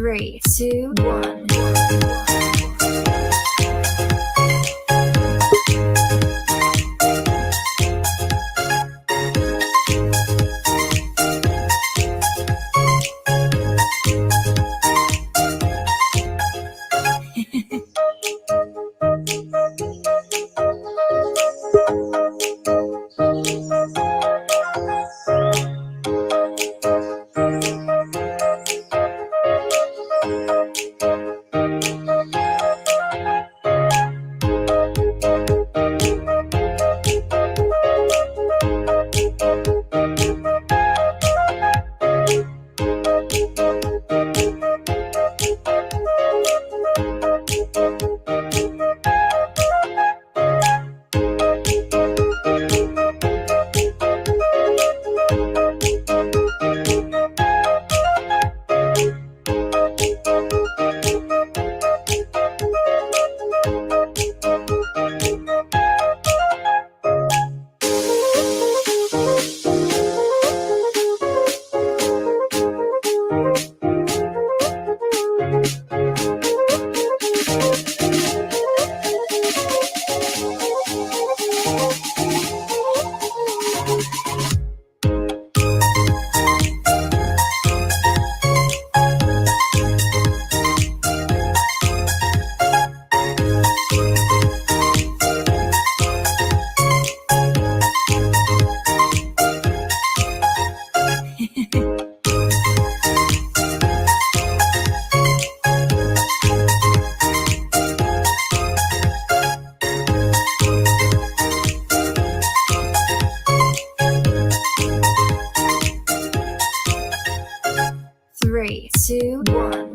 Three, two, one. Three, two, one.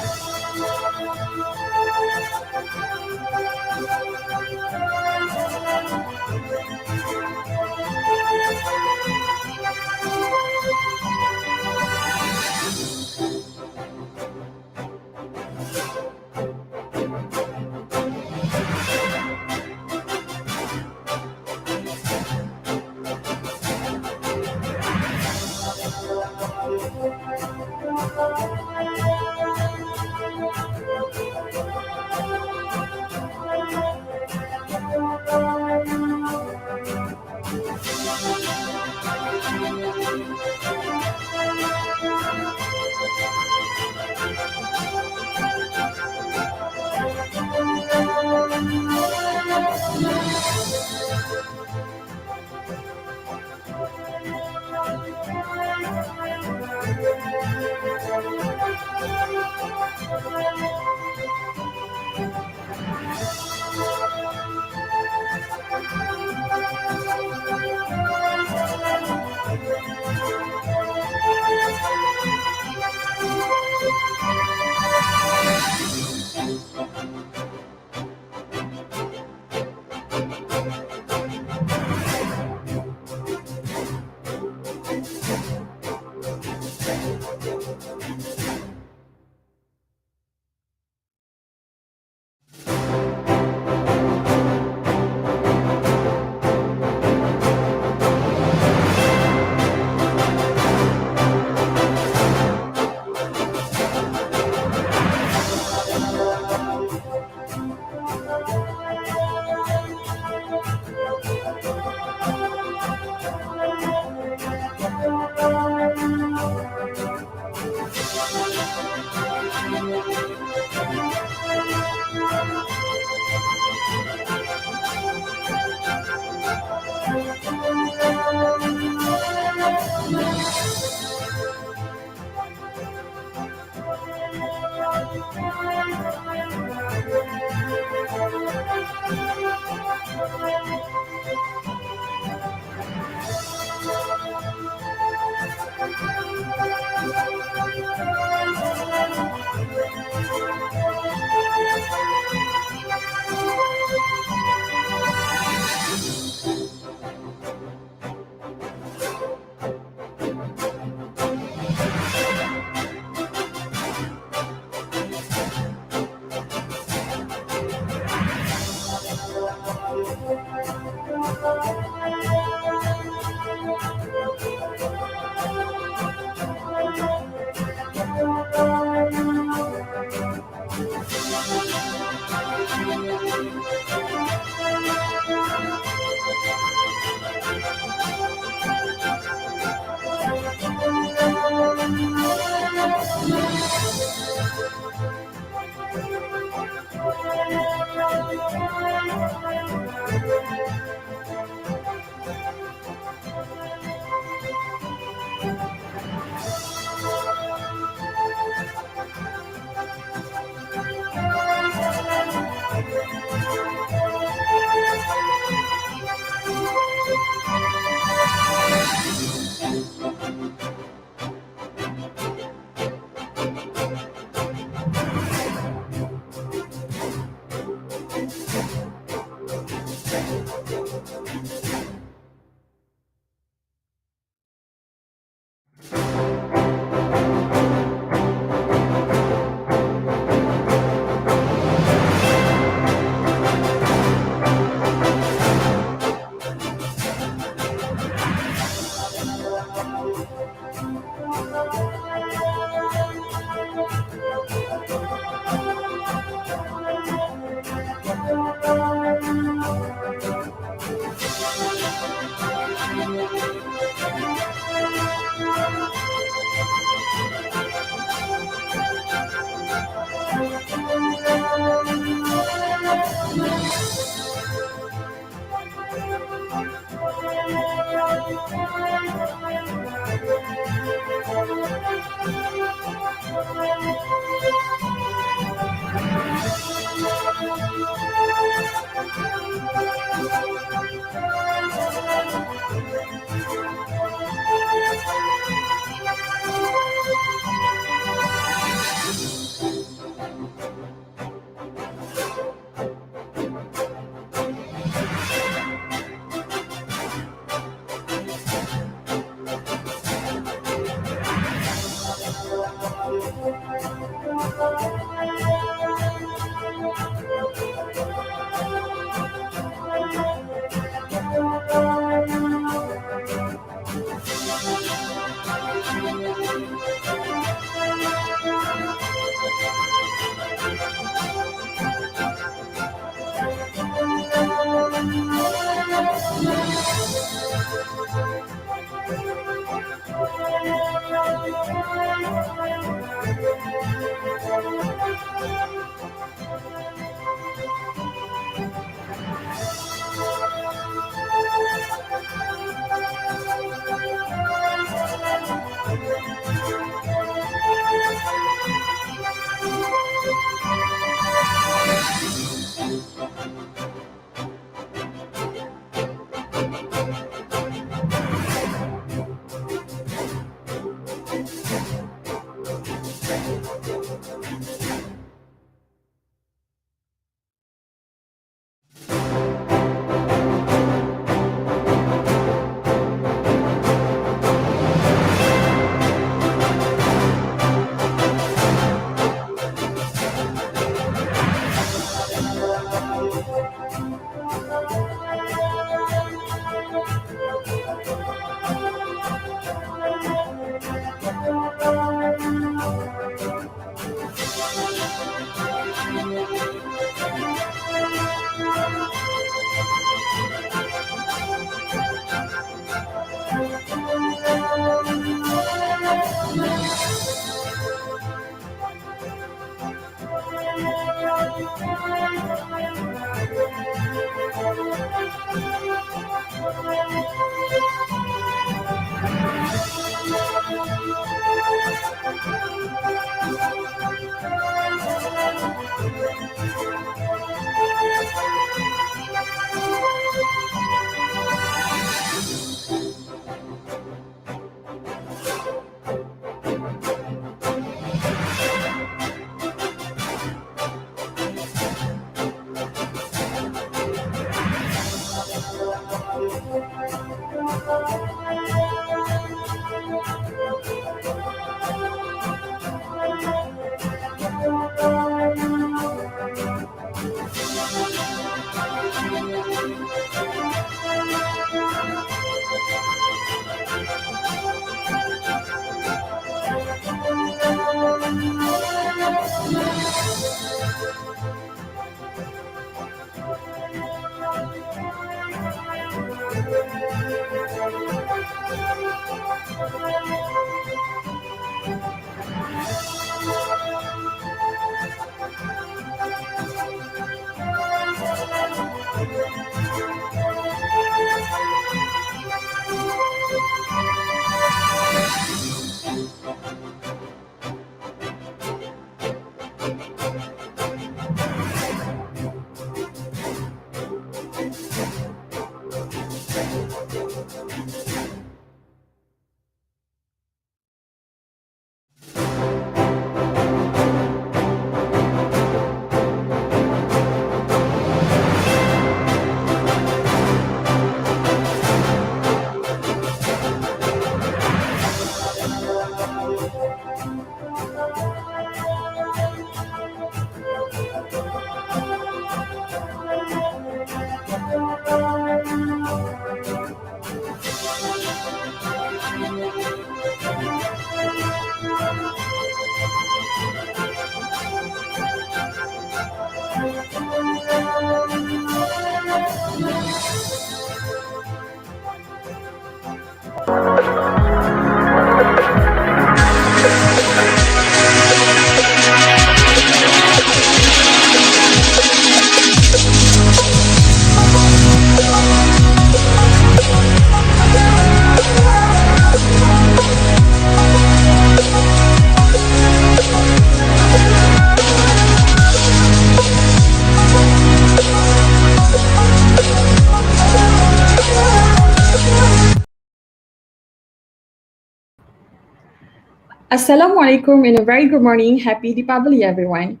Assalamu alaikum and a very good morning. Happy Deepavali, everyone.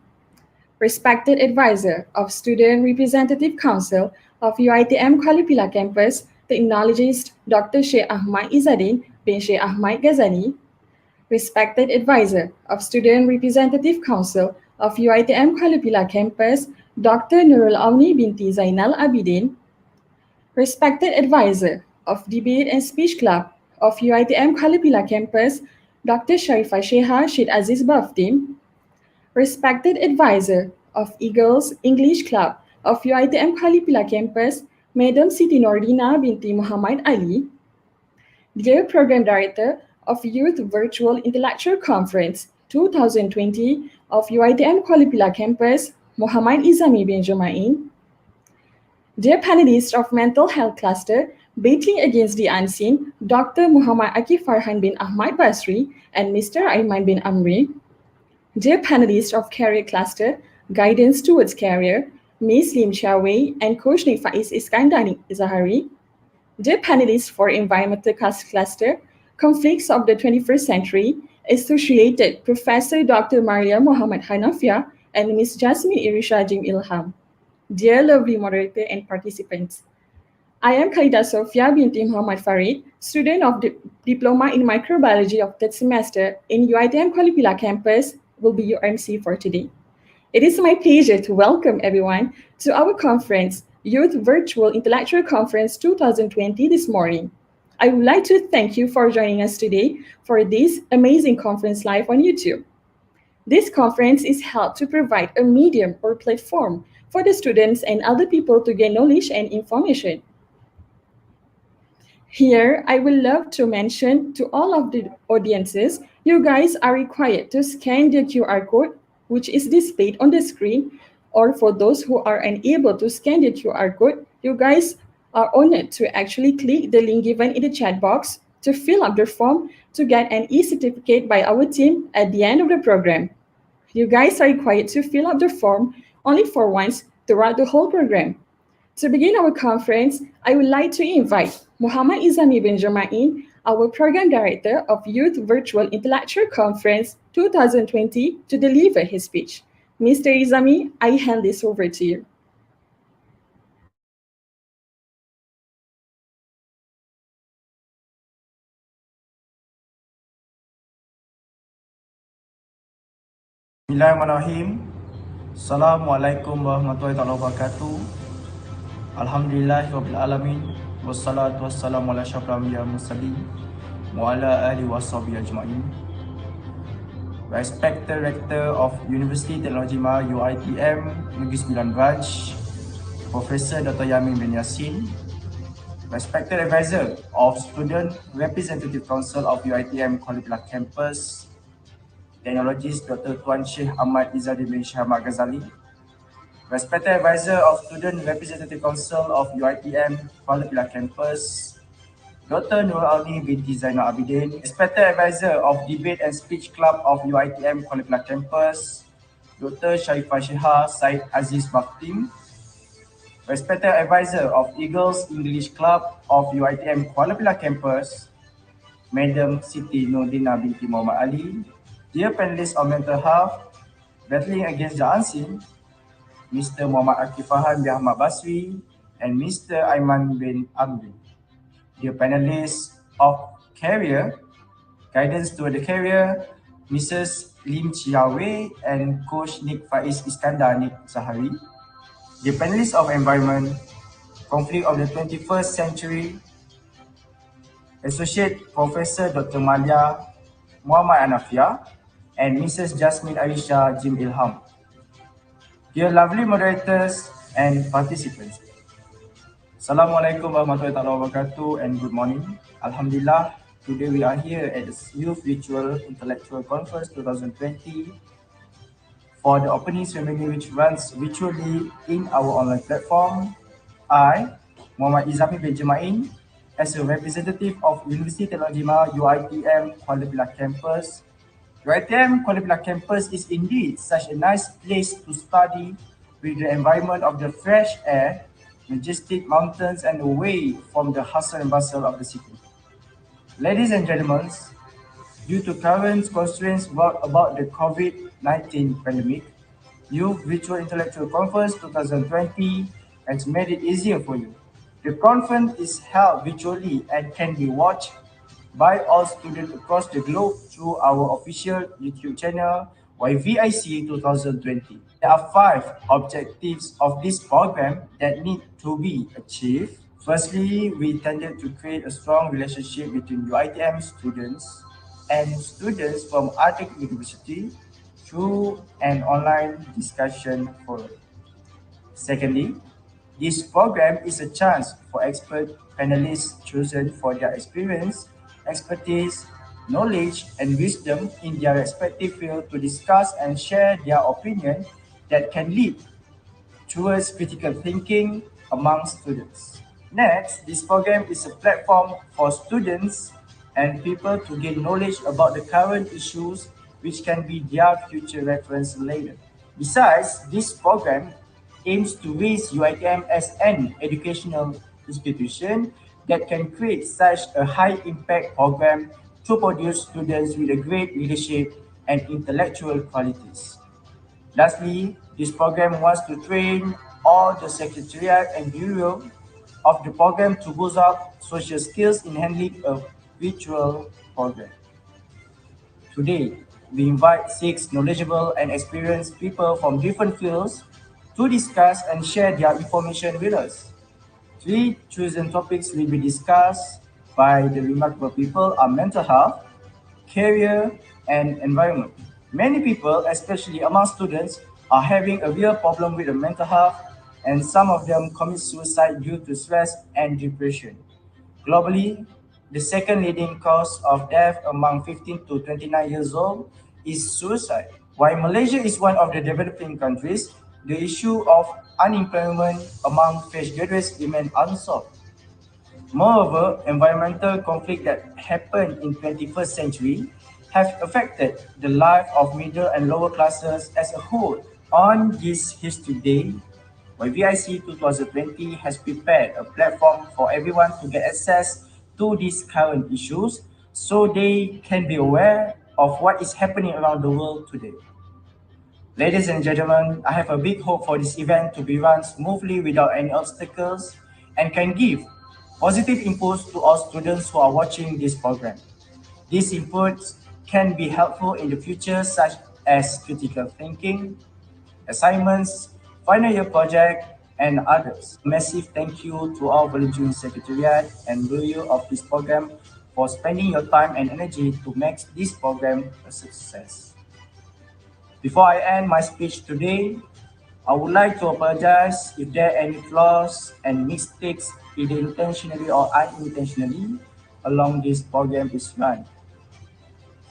Respected advisor of Student Representative Council of UITM Khalipila campus, the acknowledged Dr. Sheikh Ahmad Izzadin bin Sheikh Ahmad Ghazani. Respected advisor of Student Representative Council of UITM Khalipila campus, Dr. Nurul Auni binti Zainal Abidin. Respected advisor of Debate and Speech Club of UITM Khalipila campus, Dr. Sharifa Sheha Sheikh Aziz Baftim. Respected advisor of Eagles English Club of UITM Khalipila campus, Madam Siti Nordina binti Muhammad Ali. Dear Program Director of Youth Virtual Intellectual Conference 2020 of UiTM Kuala Lumpur campus, Muhammad Izami bin Jumain. Dear panelists of Mental Health Cluster, Battling Against the Unseen, Dr. Muhammad Akif Farhan bin Ahmad Basri and Mr. Aiman bin Amri. Dear panelists of Career Cluster, Guidance Towards Career, Ms. Lim Chia-Wei and Coach Nik Faiz Iskandani Zahari. Dear panelists for Environmental Cluster, Conflicts of the 21st Century, Associated Professor Dr. Maria Muhammad Hanafia and Ms. Jasmine Irisha Jim Ilham. Dear lovely moderator and participants, I am Khalida Sofia binti Muhammad Farid, student of Diploma in Microbiology of third semester in UiTM Kuala Lumpur campus, will be your MC for today. It is my pleasure to welcome everyone to our conference, Youth Virtual Intellectual Conference 2020 this morning. I would like to thank you for joining us today for this amazing conference live on YouTube. This conference is held to provide a medium or platform for the students and other people to gain knowledge and information. Here, I would love to mention to all of the audiences, you guys are required to scan the QR code, which is displayed on the screen, or for those who are unable to scan the QR code, you guys are honored to actually click the link given in the chat box to fill up the form to get an e-certificate by our team at the end of the program. You guys are required to fill up the form only for once throughout the whole program. To begin our conference, I would like to invite Muhammad Izami bin Jumain, our Program Director of Youth Virtual Intellectual Conference 2020, to deliver his speech. Mr. Izami, I hand this over to you. Bismillahirrahmanirrahim. Assalamualaikum warahmatullahi wabarakatuh. Alhamdulillahirabbil alamin. Wassalatu wassalamu ala asyrafil anbiya'i wal mursalin wa ala alihi washabihi ajma'in. Respected Rector of University Teknologi Mahal UiTM Negeri Sembilan Branch, Professor Dr. Yamin bin Yassin. Respected Advisor of Student Representative Council of UiTM Kuala Lumpur Campus, Technologist Dr. Tuan Syekh Ahmad Izzadin bin Syahmad Ghazali. Respected Advisor of Student Representative Council of UiTM Kuala Lumpur Campus, Dr. Nur Alni binti Zainal Abidin. Respected Advisor of Debate and Speech Club of UiTM Kuala Lumpur Campus, Dr. Sharifah Shihah Said Aziz Baktim. Respected Advisor of Eagles English Club of UiTM Kuala Lumpur Campus, Madam Siti Nordina binti Muhammad Ali. Dear panelists on mental health, Battling Against the Unseen, Mr. Muhammad Akif Farhan bin Ahmad Basri and Mr. Aiman bin Amri. Dear panelists of Career, Guidance Toward the Career, Mrs. Lim Chia-Wei and Coach Nik Faiz Iskandani Zahari. Dear panelists of Environment, Conflict of the 21st Century, Associate Professor Dr. Maria Muhammad Hanafia and Mrs. Jasmine Arisha Jim Ilham. Dear lovely moderators and participants, Assalamualaikum warahmatullahi wabarakatuh and good morning. Alhamdulillah, today we are here at the Youth Virtual Intellectual Conference 2020 for the opening ceremony which runs virtually in our online platform. I, Muhammad Izami bin Jumain, as a representative of University Teknologi Mahal UiTM Kuala Lumpur Campus. UiTM Kuala Lumpur Campus is indeed such a nice place to study with the environment of the fresh air, majestic mountains and away from the hustle and bustle of the city. Ladies and gentlemen, due to current constraints brought about the COVID-19 pandemic, Youth Virtual Intellectual Conference 2020 has made it easier for you. The conference is held virtually and can be watched by all students across the globe through our official YouTube channel, YVIC 2020. There are 5 objectives of this program that need to be achieved. Firstly, we intended to create a strong relationship between UiTM students and students from other universities through an online discussion forum. Secondly, this program is a chance for expert panelists chosen for their experience, expertise, knowledge, and wisdom in their respective field to discuss and share their opinion that can lead towards critical thinking among students. Next, this program is a platform for students and people to gain knowledge about the current issues which can be their future reference later. Besides, this program aims to raise UiTM as an educational institution that can create such a high impact program to produce students with a great leadership and intellectual qualities. Lastly, this program wants to train all the secretariat and bureau of the program to boost up social skills in handling a virtual program. Today, we invite six knowledgeable and experienced people from different fields to discuss and share their information with us. Three chosen topics will be discussed by the remarkable people are mental health, career, and environment. Many people, especially among students, are having a real problem with the mental health, and some of them commit suicide due to stress and depression. Globally, the second leading cause of death among 15 to 29 years old is suicide. While Malaysia is one of the developing countries, the issue of unemployment among fresh graduates remains unsolved. Moreover, environmental conflict that happened in 21st century have affected the life of middle and lower classes as a whole. On this History Day, YVIC 2020 has prepared a platform for everyone to get access to these current issues so they can be aware of what is happening around the world today. Ladies and gentlemen, I have a big hope for this event to be run smoothly without any obstacles and can give positive inputs to all students who are watching this program. These inputs can be helpful in the future, such as critical thinking, assignments, final year project, and others. Massive thank you to our volunteering secretariat and bureau of this program for spending your time and energy to make this program a success. Before I end my speech today, I would like to apologize if there are any flaws and mistakes, either intentionally or unintentionally, along this program is run.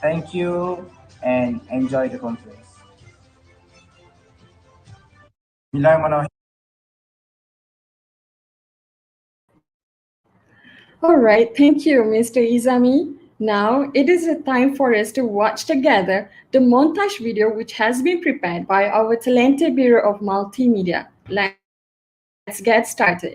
Thank you and enjoy the conference. Bismillahirrahmanirrahim. All right, thank you, Mr. Izami. Now it is a time for us to watch together the montage video which has been prepared by our talented Bureau of Multimedia. Let's get started.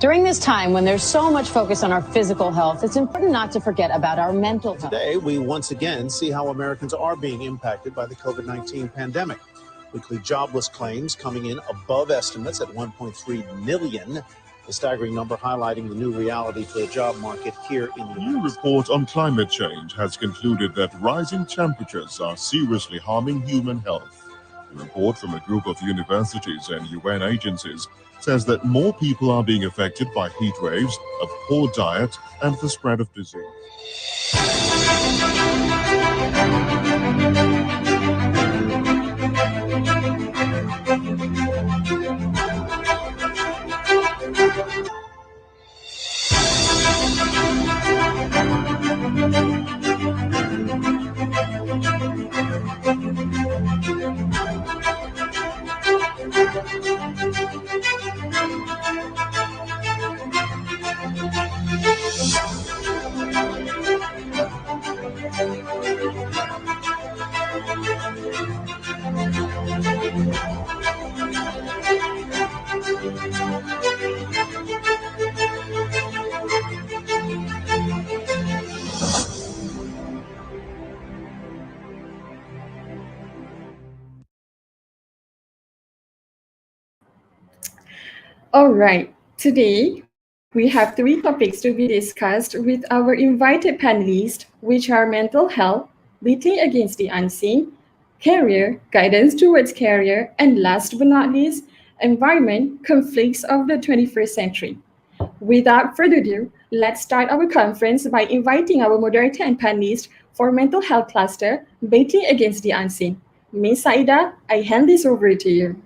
During this time when there's so much focus on our physical health, it's important not to forget about our mental health. Today, we once again see how Americans are being impacted by the COVID-19 pandemic. Weekly jobless claims coming in above estimates at 1.3 million. The staggering number highlighting the new reality for the job market here in the A new report on climate change has concluded that rising temperatures are seriously harming human health. The report from a group of universities and UN agencies says that more people are being affected by heat waves, a poor diet, and the spread of disease. All right, today we have three topics to be discussed with our invited panelists, which are mental health, breathing against the unseen, career, guidance towards career, and last but not least, Environment Conflicts of the 21st Century. Without further ado, let's start our conference by inviting our moderator and panelist for Mental Health Cluster, Battling Against the Unseen. Ms. Saida, I hand this over to you.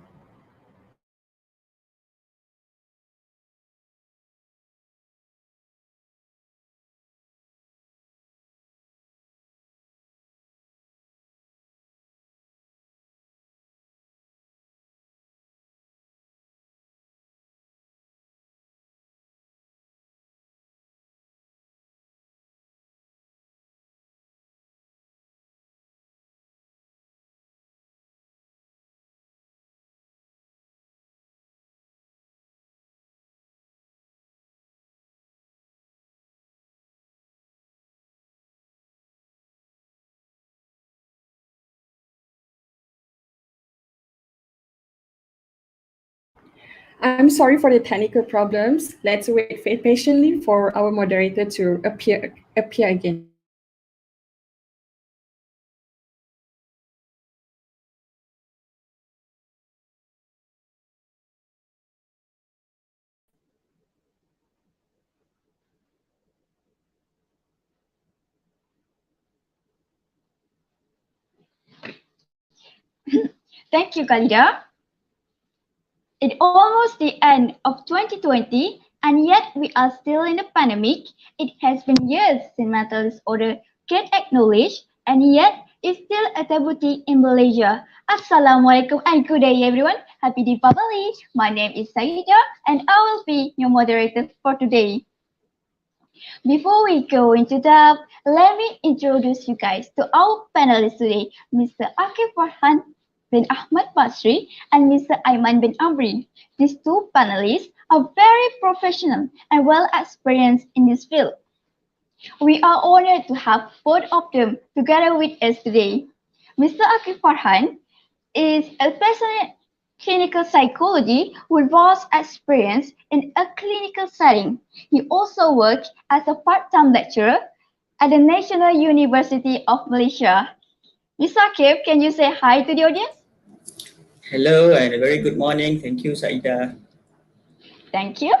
I'm sorry for the technical problems. Let's wait patiently for our moderator to appear again. Thank you, Khalida. It's almost the end of 2020, and yet we are still in a pandemic. It has been years since mental disorder get acknowledged, and yet it's still a taboo thing in Malaysia. Assalamualaikum and good day, everyone. Happy Deepavali. My name is Saida, and I will be your moderator for today. Before we go into depth, let me introduce you guys to our panelists today, Mr. Akif Farhan bin Ahmad Basri and Mr. Aiman bin Amri. These two panelists are very professional and well experienced in this field. We are honored to have both of them together with us today. Mr. Akif Farhan is a passionate clinical psychology with vast experience in a clinical setting. He also works as a part-time lecturer at the National University of Malaysia. Mr. Akif, can you say hi to the audience? Hello and a very good morning. Thank you, Saida. Thank you.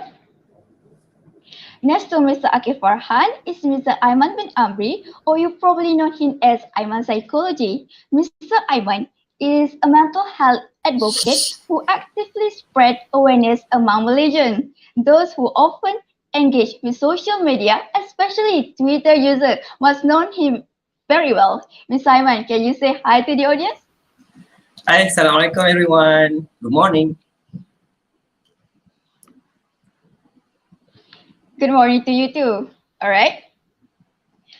Next to Mr. Akif Farhan is Mr. Aiman bin Amri, or you probably know him as Aiman Psychology. Mr. Aiman is a mental health advocate who actively spread awareness among Malaysians. Those who often engage with social media, especially Twitter users, must know him very well. Mr. Aiman, can you say hi to the audience? Hi, Assalamualaikum everyone. Good morning. Good morning to you too. All right.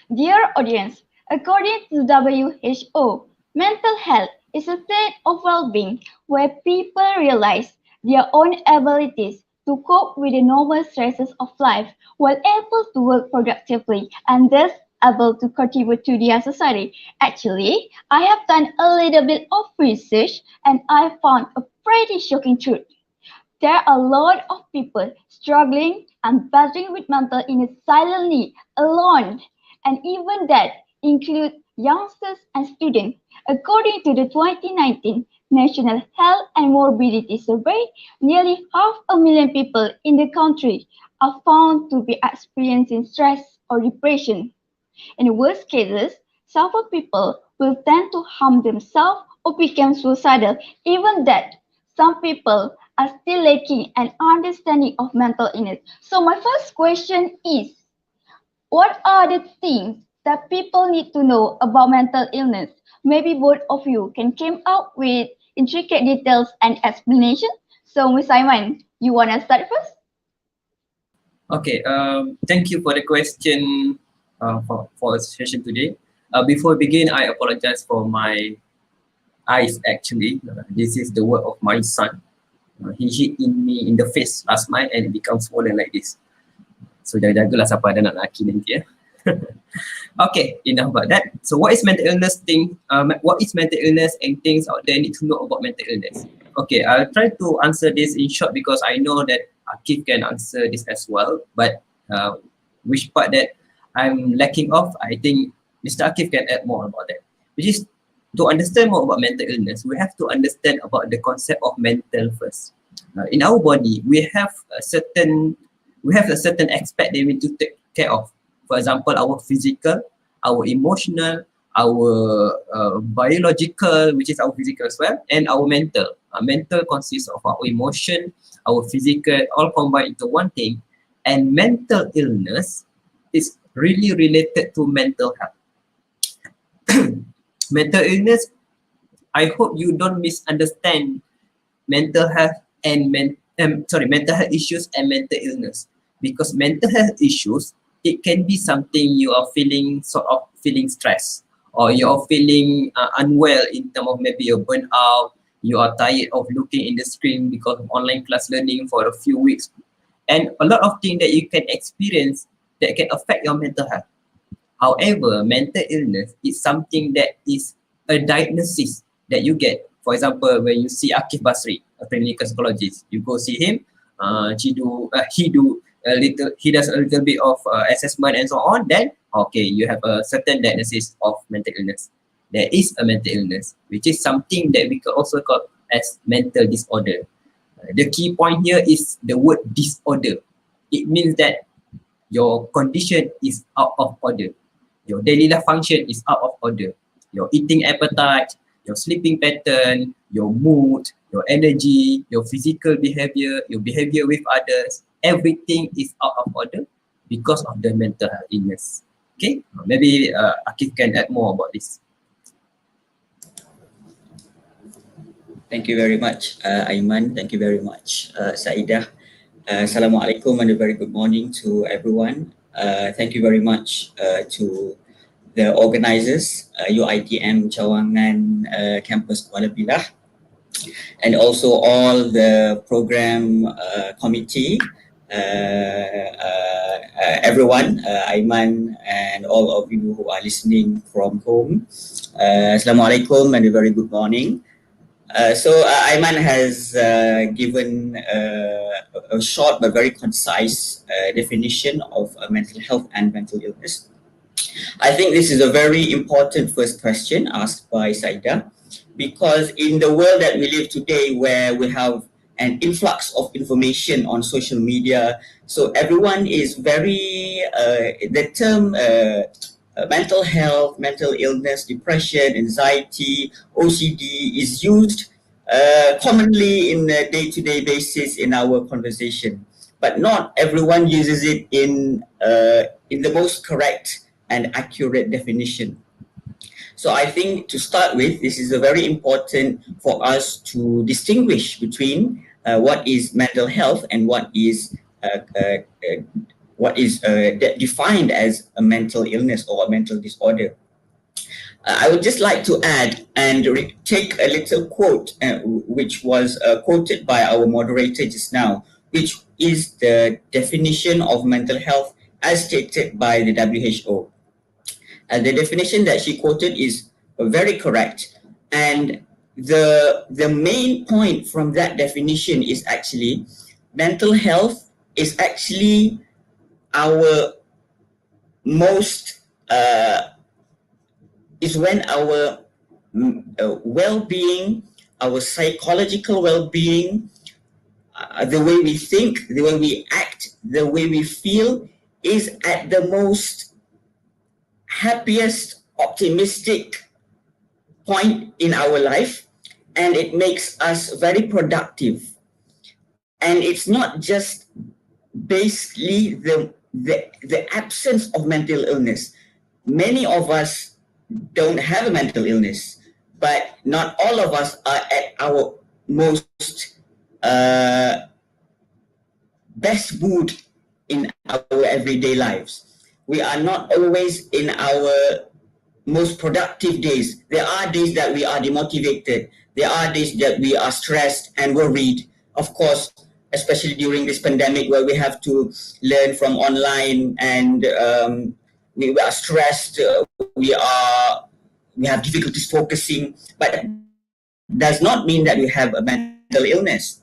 Dear audience, according to WHO, mental health is a state of well-being where people realize their own abilities to cope with the normal stresses of life while able to work productively and thus able to contribute to their society. Actually, I have done a little bit of research and I found a pretty shocking truth. There are a lot of people struggling and battling with mental illness silently, alone, and even that includes youngsters and students. According to the 2019 National Health and Morbidity Survey, nearly 500,000 people in the country are found to be experiencing stress or depression. In the worst cases, several people will tend to harm themselves or become suicidal. Even that, some people are still lacking an understanding of mental illness. So my first question is, what are the things that people need to know about mental illness? Maybe both of you can come up with intricate details and explanation. So Ms. Aiman, you want to start first? Okay, thank you for the question for a session today. Before we begin, I apologize for my eyes actually. This is the work of my son. He hit me in the face last night and it becomes swollen like this. So jaga-jagalah siapa ada anak lelaki nanti ya. Okay, enough about that. So what is mental illness what is mental illness and things out there need to know about mental illness? Okay, I'll try to answer this in short because I know that Akif can answer this as well. But which part that I'm lacking of, I think Mr. Akif can add more about that. Which is, to understand more about mental illness, we have to understand about the concept of mental first. in our body, we have a certain aspect that we need to take care of. For example, our physical, our emotional, our biological, which is our physical as well, and our mental. Mental consists of our emotion, our physical, all combined into one thing. And mental illness is really related to mental health. Mental illness, I hope you don't misunderstand mental health and mental health issues and mental illness, because mental health issues, it can be something you are feeling stressed, or you are feeling unwell in terms of maybe you're burnt out, you are tired of looking in the screen because of online class learning for a few weeks, and a lot of things that you can experience that can affect your mental health. However, mental illness is something that is a diagnosis that you get. For example, when you see Akif Basri, a clinical psychologist, you go see him. He does a little bit of assessment and so on. Then, okay, you have a certain diagnosis of mental illness. There is a mental illness, which is something that we could also call as mental disorder. The key point here is the word disorder. It means that your condition is out of order. Your daily life function is out of order. Your eating appetite, your sleeping pattern, your mood, your energy, your physical behavior, your behavior with others, everything is out of order because of the mental health illness. Okay, maybe Akif can add more about this. Thank you very much, Aiman. Thank you very much, Saidah. Assalamualaikum and a very good morning to everyone. Thank you very much to the organizers, UITM Cawangan Campus Kuala Pilah, and also all the program committee, everyone, Aiman and all of you who are listening from home. Assalamualaikum and a very good morning. So Aiman has given a short but very concise definition of mental health and mental illness. I think this is a very important first question asked by Saidah, because in the world that we live today, where we have an influx of information on social media, so everyone is very, the term mental health, mental illness, depression, anxiety, OCD is used commonly in a day-to-day basis in our conversation, but not everyone uses it in the most correct and accurate definition. So I think to start with, this is a very important for us to distinguish between what is mental health and what is defined as a mental illness or a mental disorder. I would just like to add and take a little quote which was quoted by our moderator just now, which is the definition of mental health as stated by the WHO. And the definition that she quoted is very correct. And the main point from that definition is actually mental health is actually our most, is when our well-being, our psychological well-being, the way we think, the way we act, the way we feel is at the most happiest, optimistic point in our life, and it makes us very productive. And it's not just basically the absence of mental illness. Many of us don't have a mental illness, but not all of us are at our most best mood in our everyday lives. We are not always in our most productive days. There are days that we are demotivated. There are days that we are stressed and worried. Of course, especially during this pandemic where we have to learn from online and we are stressed, we have difficulties focusing, but does not mean that we have a mental illness.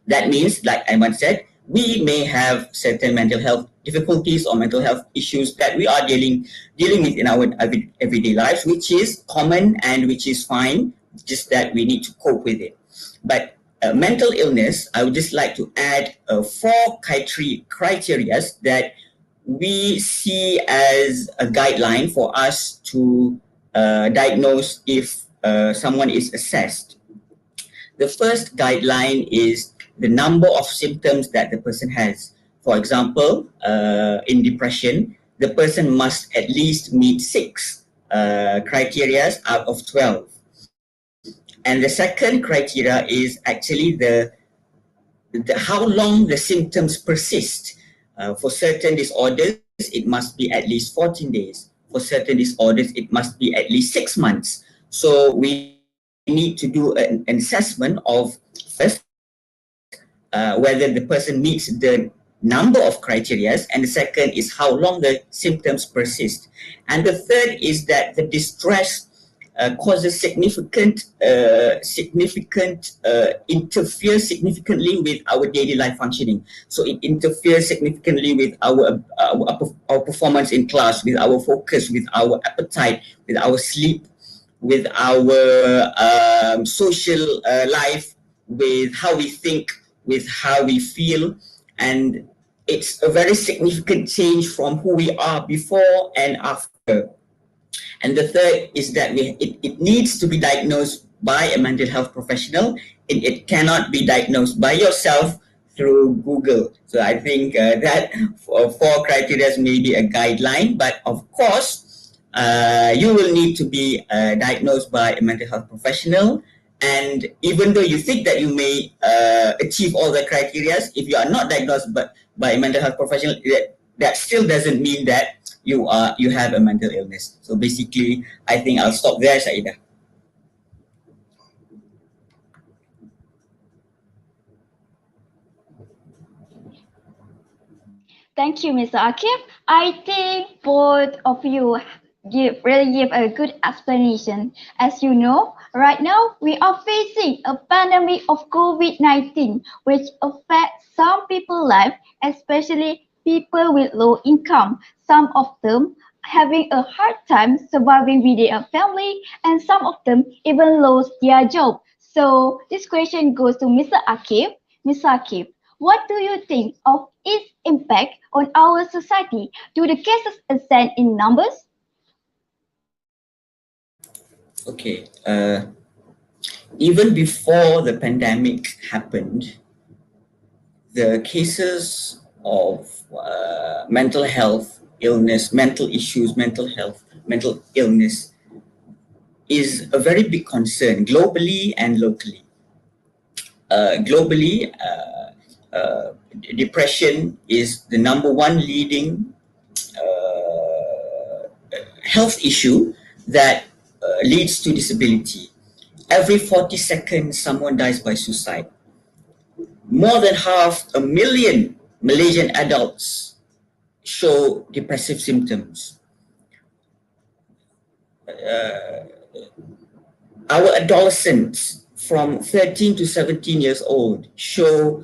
That means, like Aiman said, we may have certain mental health difficulties or mental health issues that we are dealing with in our everyday lives, which is common and which is fine, just that we need to cope with it. But mental illness, I would just like to add 4 criteria that we see as a guideline for us to diagnose if someone is assessed. The first guideline is the number of symptoms that the person has. For example, in depression, the person must at least meet 6 criteria out of 12. And the second criteria is actually the how long the symptoms persist. For certain disorders, it must be at least 14 days. For certain disorders, it must be at least 6 months. So we need to do an assessment of first whether the person meets the number of criteria, and the second is how long the symptoms persist. And the third is that the distress causes interferes significantly with our daily life functioning. So it interferes significantly with our performance in class, with our focus, with our appetite, with our sleep, with our social life, with how we think, with how we feel. And it's a very significant change from who we are before and after. And the third is that it needs to be diagnosed by a mental health professional. It cannot be diagnosed by yourself through Google. So I think that 4 criteria may be a guideline, but of course, you will need to be diagnosed by a mental health professional. And even though you think that you may achieve all the criteria, if you are not diagnosed by a mental health professional, that still doesn't mean that you have a mental illness. So basically, I think I'll stop there, Saida. Thank you, Mr. Akif. I think both of you really give a good explanation. As you know, right now we are facing a pandemic of COVID-19, which affects some people's life, especially people with low income. Some of them having a hard time surviving with their family, and some of them even lost their job. So this question goes to Mr. Akif. Mr. Akif, what do you think of its impact on our society? Do the cases ascend in numbers? Okay. Even before the pandemic happened, the cases of mental health illness, mental issues, mental illness is a very big concern globally and locally. Globally, depression is the #1 leading health issue that leads to disability. Every 40 seconds, someone dies by suicide. More than 500,000 Malaysian adults show depressive symptoms. Our adolescents from 13 to 17 years old show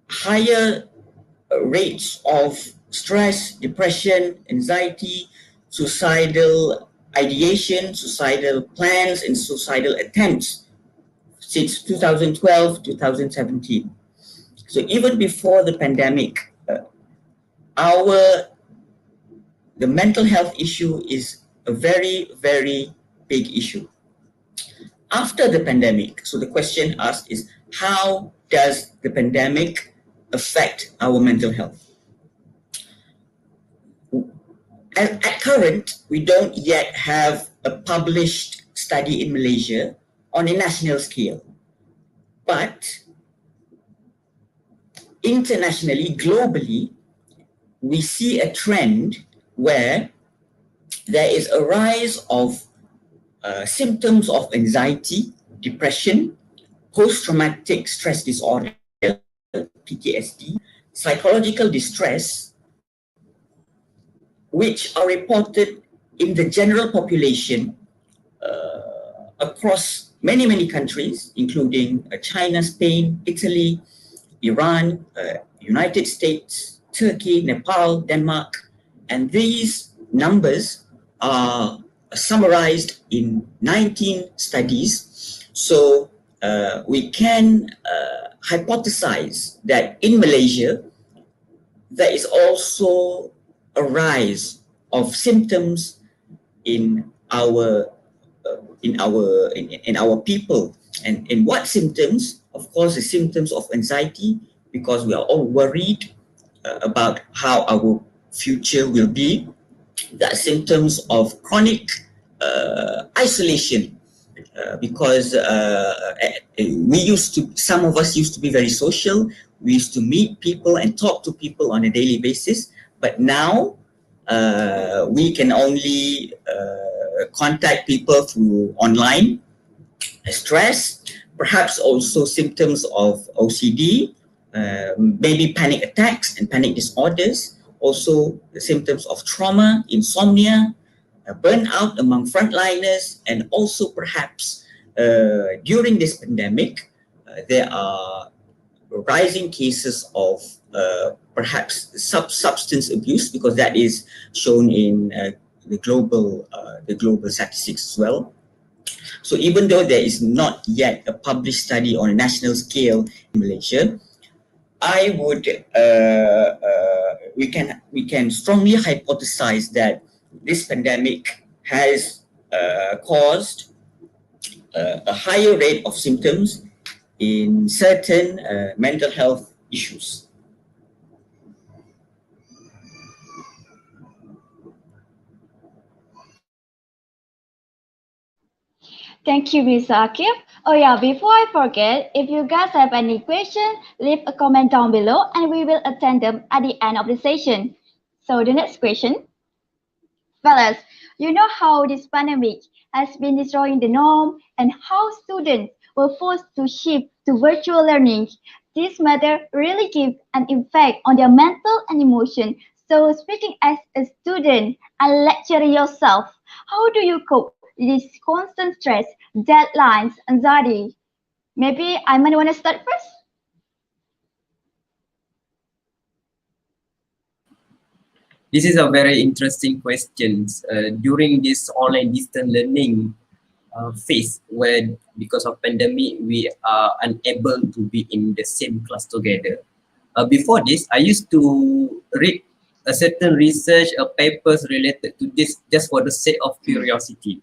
higher rates of stress, depression, anxiety, suicidal ideation, suicidal plans, and suicidal attempts since 2012, 2017. So even before the pandemic, the mental health issue is a very, very big issue. After the pandemic, so the question asked is, how does the pandemic affect our mental health? At current, we don't yet have a published study in Malaysia on a national scale. But internationally, globally, we see a trend where there is a rise of symptoms of anxiety, depression, post-traumatic stress disorder, PTSD, psychological distress, which are reported in the general population across many, many countries, including China, Spain, Italy, Iran, United States, Turkey, Nepal, Denmark. And these numbers are summarized in 19 studies. So we can hypothesize that in Malaysia, there is also a rise of symptoms in our people. And in what symptoms? Of course, the symptoms of anxiety, because we are all worried about how our future will be. The symptoms of chronic isolation, because some of us used to be very social. We used to meet people and talk to people on a daily basis, but now we can only contact people through online. Stress, perhaps also symptoms of OCD, maybe panic attacks and panic disorders, also the symptoms of trauma, insomnia, burnout among frontliners, and also perhaps during this pandemic, there are rising cases of perhaps substance abuse, because that is shown in the global statistics as well. So even though there is not yet a published study on a national scale in Malaysia, I would we can strongly hypothesize that this pandemic has caused a higher rate of symptoms in certain mental health issues. Thank you, Mr. Akif. Oh yeah, before I forget, if you guys have any question, leave a comment down below and we will attend them at the end of the session. So the next question. Fellas, you know how this pandemic has been destroying the norm and how students were forced to shift to virtual learning. This matter really gives an impact on their mental and emotion. So speaking as a student and lecturer yourself, how do you cope with this constant stress, deadlines, anxiety? Maybe I might want to start first. This is a very interesting question. During this online distance learning phase, where because of pandemic, we are unable to be in the same class together. Before this, I used to read a certain research or papers related to this just for the sake of curiosity.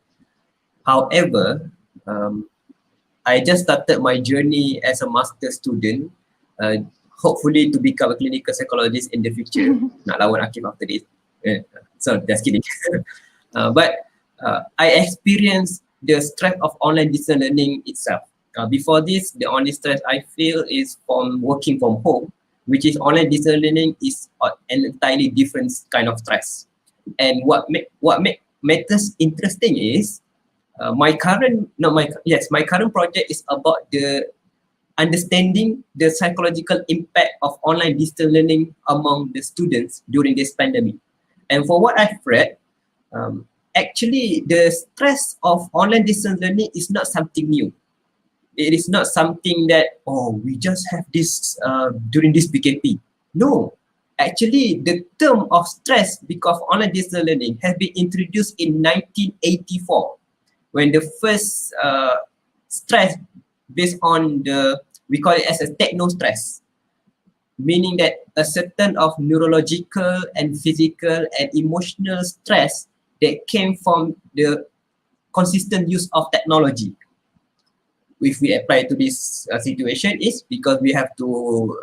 However, I just started my journey as a master student, hopefully to become a clinical psychologist in the future. Nak lawan Akif after this. So just kidding. But I experienced the stress of online distance learning itself. Before this, the only stress I feel is from working from home, which is online distance learning is an entirely different kind of stress. And what matters interesting is my current project is about the understanding the psychological impact of online distance learning among the students during this pandemic. And for what I've read, actually the stress of online distance learning is not something new. It is not something that, oh, we just have this during this PKP. No, actually the term of stress because of online distance learning has been introduced in 1984 when the first stress based on we call it as a techno stress, meaning that a certain of neurological and physical and emotional stress that came from the consistent use of technology. If we apply to this situation is because we have to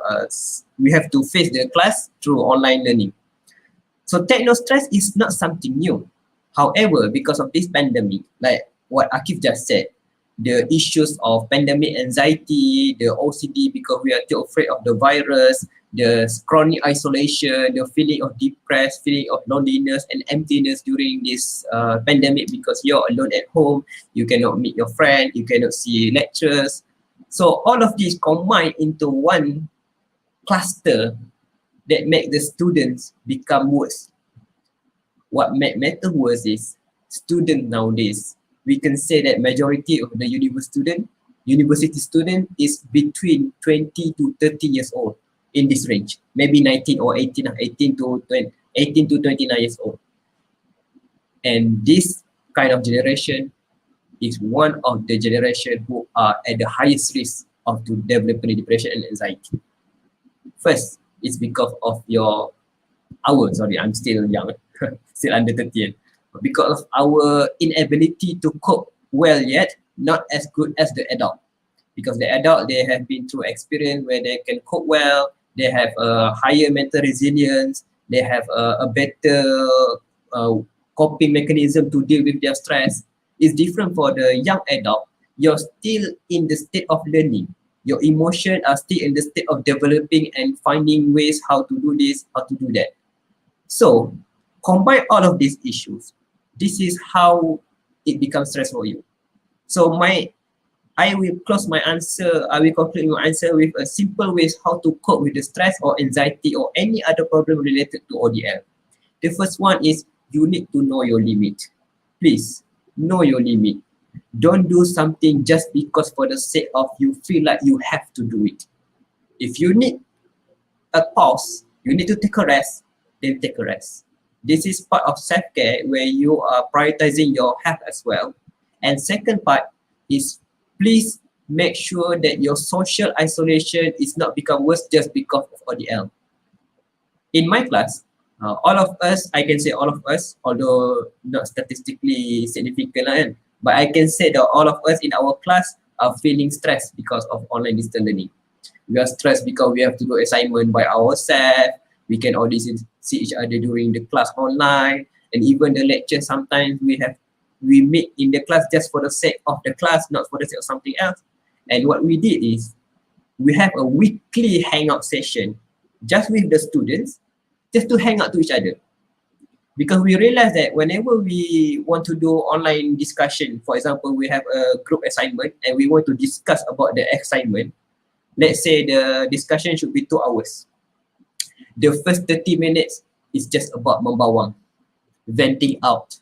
face the class through online learning. So techno stress is not something new. However, because of this pandemic, like what Akif just said, the issues of pandemic anxiety, the OCD because we are still afraid of the virus, the chronic isolation, the feeling of depressed, feeling of loneliness and emptiness during this pandemic because you're alone at home, you cannot meet your friend, you cannot see lecturers. So all of these combine into one cluster that make the students become worse. What matters worse is students nowadays. We can say that majority of the university student is between 20 to 30 years old in this range, maybe 19 or 18 to 29 years old. And this kind of generation is one of the generation who are at the highest risk of to developing depression and anxiety. First, it's because of I'm still young, still under 30. Because of our inability to cope well yet, not as good as the adult. Because the adult, they have been through experience where they can cope well, they have a higher mental resilience, they have a better coping mechanism to deal with their stress. It's different for the young adult. You're still in the state of learning. Your emotions are still in the state of developing and finding ways how to do this, how to do that. So, combine all of these issues. This is how it becomes stress for you. So I will close my answer, I will conclude my answer with a simple ways how to cope with the stress or anxiety or any other problem related to ODL. The first one is you need to know your limit. Please, know your limit. Don't do something just because for the sake of you feel like you have to do it. If you need a pause, you need to take a rest, then take a rest. This is part of self-care where you are prioritizing your health as well. And second part is please make sure that your social isolation is not become worse just because of ODL. In my class, all of us, I can say all of us, although not statistically significant, but I can say that all of us in our class are feeling stressed because of online distance learning. We are stressed because we have to do assignment by ourselves. We can only see each other during the class online, and even the lecture sometimes we meet in the class just for the sake of the class, not for the sake of something else. And what we did is we have a weekly hangout session just with the students, just to hang out to each other. Because we realize that whenever we want to do online discussion, for example, we have a group assignment and we want to discuss about the assignment, let's say the discussion should be 2 hours. The first 30 minutes is just about membawang, venting out,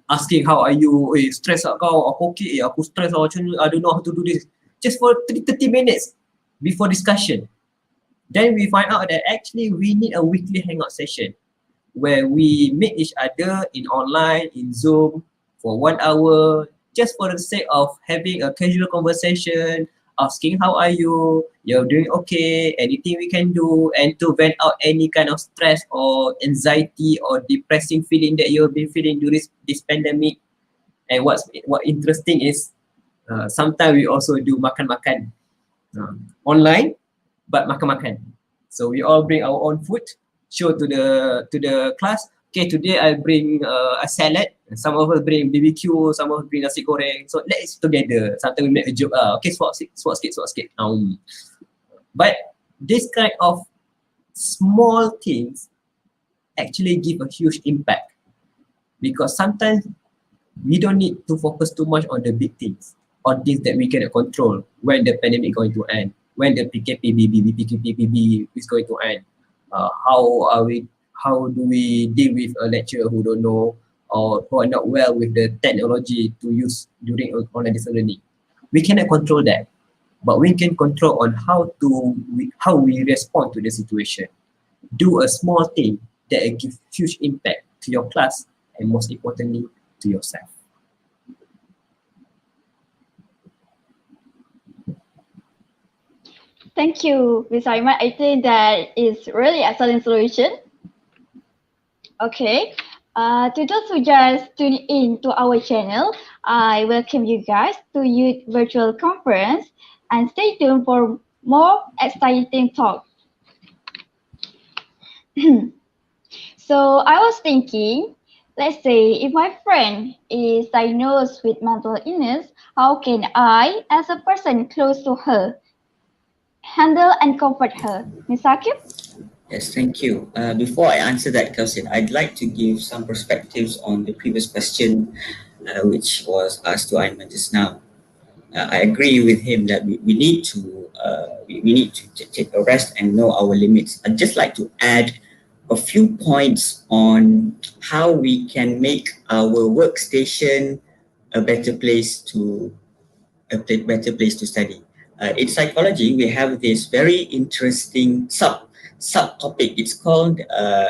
asking how are you, stress kau, aku okay, aku stress, I don't know how to do this. Just for 30 minutes before discussion. Then we find out that actually we need a weekly hangout session where we meet each other in online, in Zoom for 1 hour, just for the sake of having a casual conversation, asking how are you, you're doing okay, anything we can do, and to vent out any kind of stress or anxiety or depressing feeling that you've been feeling during this pandemic. And what interesting is sometimes we also do makan-makan online, but makan-makan. So we all bring our own food, show to the class. Okay, today I bring a salad. Some of us bring BBQ, some of us bring nasi goreng. So let's eat together. Sometimes we make a joke. Okay, swap sikit. But this kind of small things actually give a huge impact, because sometimes we don't need to focus too much on the big things, on things that we cannot control. When the pandemic is going to end, when the PKPBB is going to end, how do we deal with a lecturer who don't know or who are not well with the technology to use during online distance learning? We cannot control that, but we can control on how we respond to the situation. Do a small thing that gives huge impact to your class and most importantly to yourself. Thank you, Ms. Aiman. I think that is really an excellent solution. Okay, to those who just tuned in to our channel, I welcome you guys to Youth Virtual Conference, and stay tuned for more exciting talk. So I was thinking, let's say if my friend is diagnosed with mental illness, how can I, as a person close to her, handle and comfort her? Ms. Akib? Yes, thank you. Before I answer that question, I'd like to give some perspectives on the previous question, which was asked to Aiman just now. I agree with him that we need to take a rest and know our limits. I'd just like to add a few points on how we can make our workstation a better place to study. In psychology, we have this very interesting subtopic. It's called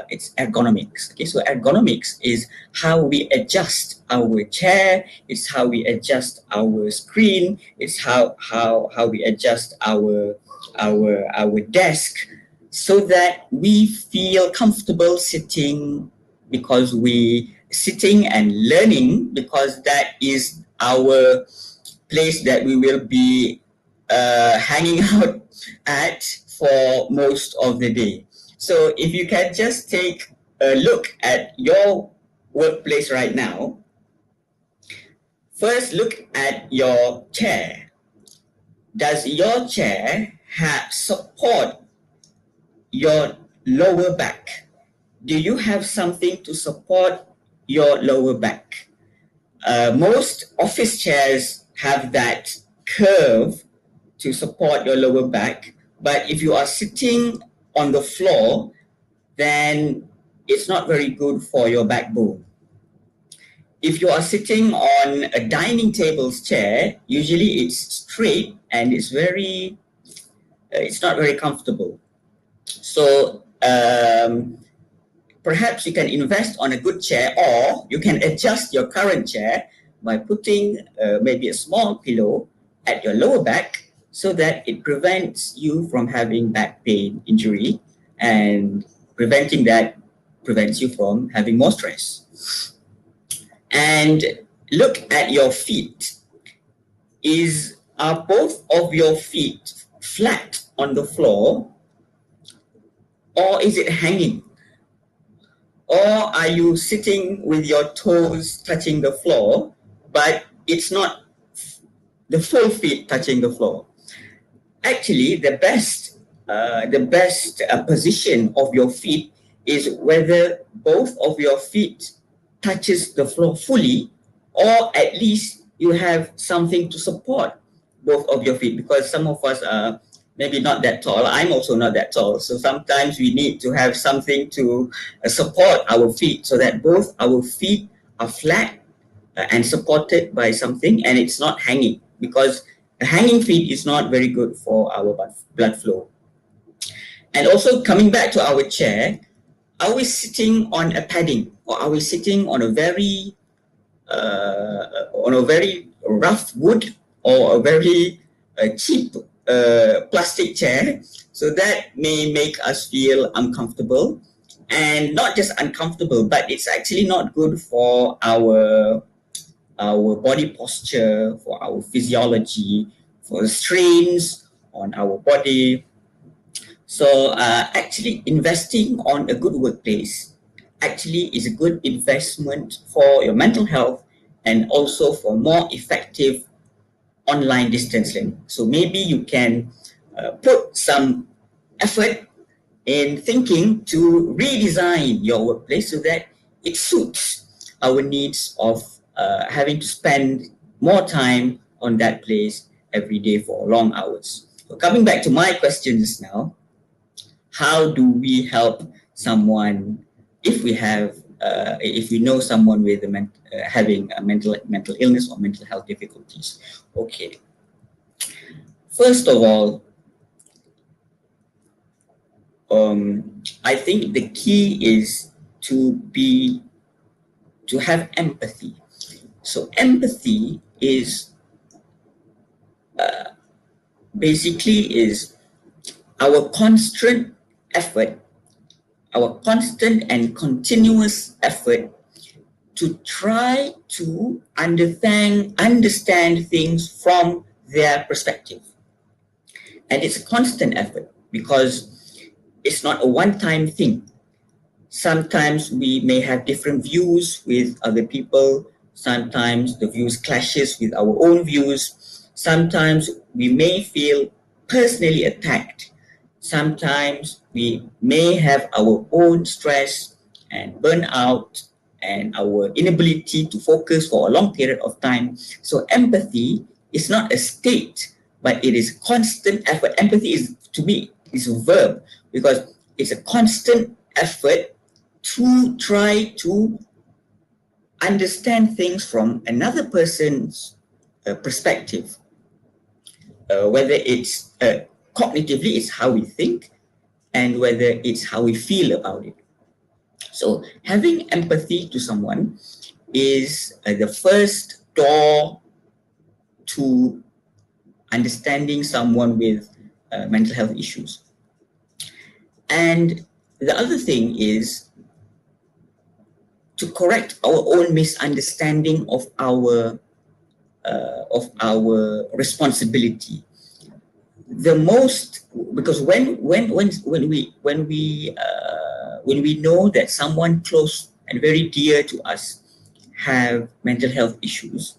it's ergonomics. Okay, so ergonomics is how we adjust our chair. It's how we adjust our screen. It's how we adjust our desk, so that we feel comfortable sitting, because we sitting and learning, because that is our place that we will be hanging out at for most of the day. So if you can just take a look at your workplace right now, first look at your chair. Does your chair have support your lower back? Do you have something to support your lower back? Most office chairs have that curve to support your lower back, but if you are sitting on the floor, then it's not very good for your backbone. If you are sitting on a dining table's chair, usually it's straight and it's not very comfortable. So perhaps you can invest on a good chair, or you can adjust your current chair by putting maybe a small pillow at your lower back, so that it prevents you from having back pain injury, and preventing that prevents you from having more stress. And look at your feet. Are both of your feet flat on the floor, or is it hanging? Or are you sitting with your toes touching the floor, but it's not the full feet touching the floor? Actually, the best position of your feet is whether both of your feet touches the floor fully, or at least you have something to support both of your feet, because some of us are maybe not that tall. I'm also not that tall. So sometimes we need to have something to support our feet, so that both our feet are flat and supported by something, and it's not hanging, because a hanging feet is not very good for our blood flow. And also, coming back to our chair, are we sitting on a padding, or are we sitting on a very rough wood, or a very cheap plastic chair? So that may make us feel uncomfortable, and not just uncomfortable, but it's actually not good for our body posture, for our physiology, for the strains on our body. So actually investing on a good workplace actually is a good investment for your mental health, and also for more effective online distance learning. So maybe you can put some effort in thinking to redesign your workplace so that it suits our needs of having to spend more time on that place every day for long hours. So coming back to my question just now, how do we help someone if we know someone with having a mental illness or mental health difficulties? Okay. First of all, I think the key is to have empathy. So empathy is basically is our constant effort, our constant and continuous effort to try to understand things from their perspective. And it's a constant effort, because it's not a one-time thing. Sometimes we may have different views with other people. Sometimes the views clashes with our own views. Sometimes we may feel personally attacked. Sometimes we may have our own stress and burnout and our inability to focus for a long period of time. So empathy is not a state, but it is constant effort. Empathy is, to me, is a verb, because it's a constant effort to try to understand things from another person's perspective. Whether it's cognitively, it's how we think, and whether it's how we feel about it. So having empathy to someone is the first door to understanding someone with mental health issues. And the other thing is to correct our own misunderstanding of our responsibility. The most, because when we know that someone close and very dear to us have mental health issues,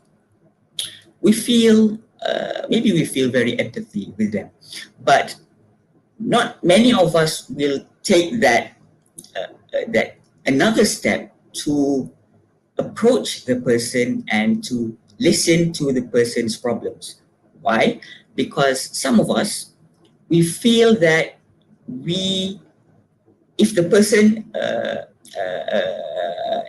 we feel maybe we feel very empathy with them, but not many of us will take that another step to approach the person and to listen to the person's problems. Why? Because some of us, we feel that if the person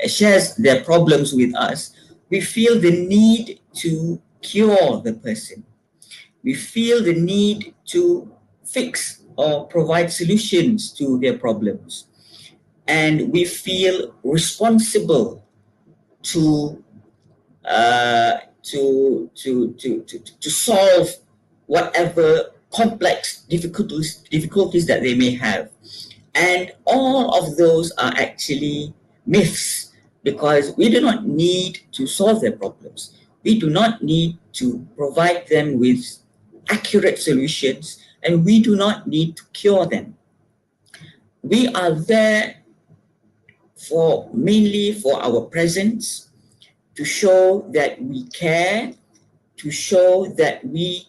shares their problems with us, we feel the need to cure the person. We feel the need to fix or provide solutions to their problems. And we feel responsible to solve whatever complex difficulties that they may have. And all of those are actually myths, because we do not need to solve their problems. We do not need to provide them with accurate solutions, and we do not need to cure them. We are there mainly for our presence, to show that we care, to show that we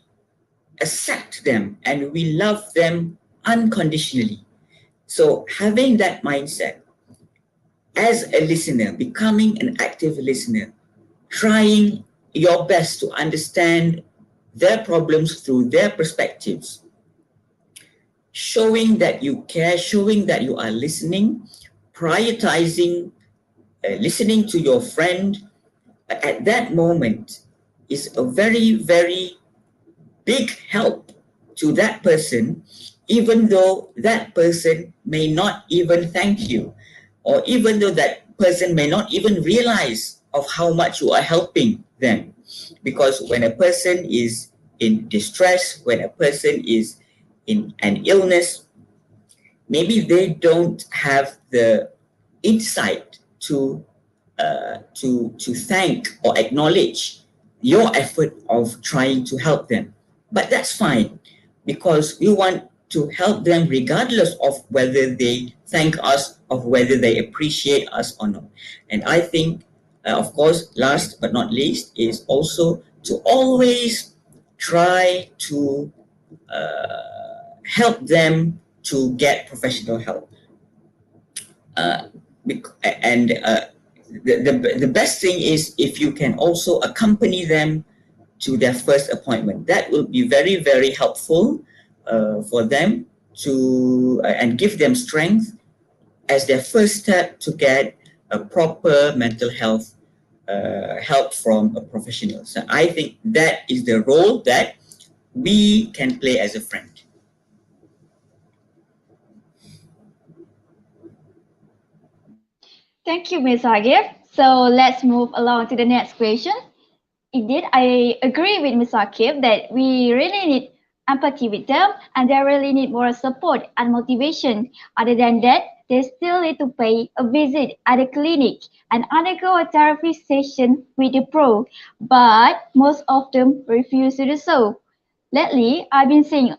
accept them and we love them unconditionally. So having that mindset as a listener, becoming an active listener, trying your best to understand their problems through their perspectives, showing that you care, showing that you are listening, prioritizing listening to your friend at that moment is a very, very big help to that person, even though that person may not even thank you, or even though that person may not even realize of how much you are helping them. Because when a person is in distress, when a person is in an illness, maybe they don't have the insight to thank or acknowledge your effort of trying to help them. But that's fine, because we want to help them regardless of whether they thank us or whether they appreciate us or not. And I think, of course, last but not least, is also to always try to help them to get professional help. The best thing is if you can also accompany them to their first appointment. That will be very, very helpful for them to and give them strength as their first step to get a proper mental health help from a professional. So I think that is the role that we can play as a friend. Thank you, Ms. Agif. So let's move along to the next question. Indeed, I agree with Ms. Akif that we really need empathy with them, and they really need more support and motivation. Other than that, they still need to pay a visit at the clinic and undergo a therapy session with the pro, but most of them refuse to do so. Lately, I've been seeing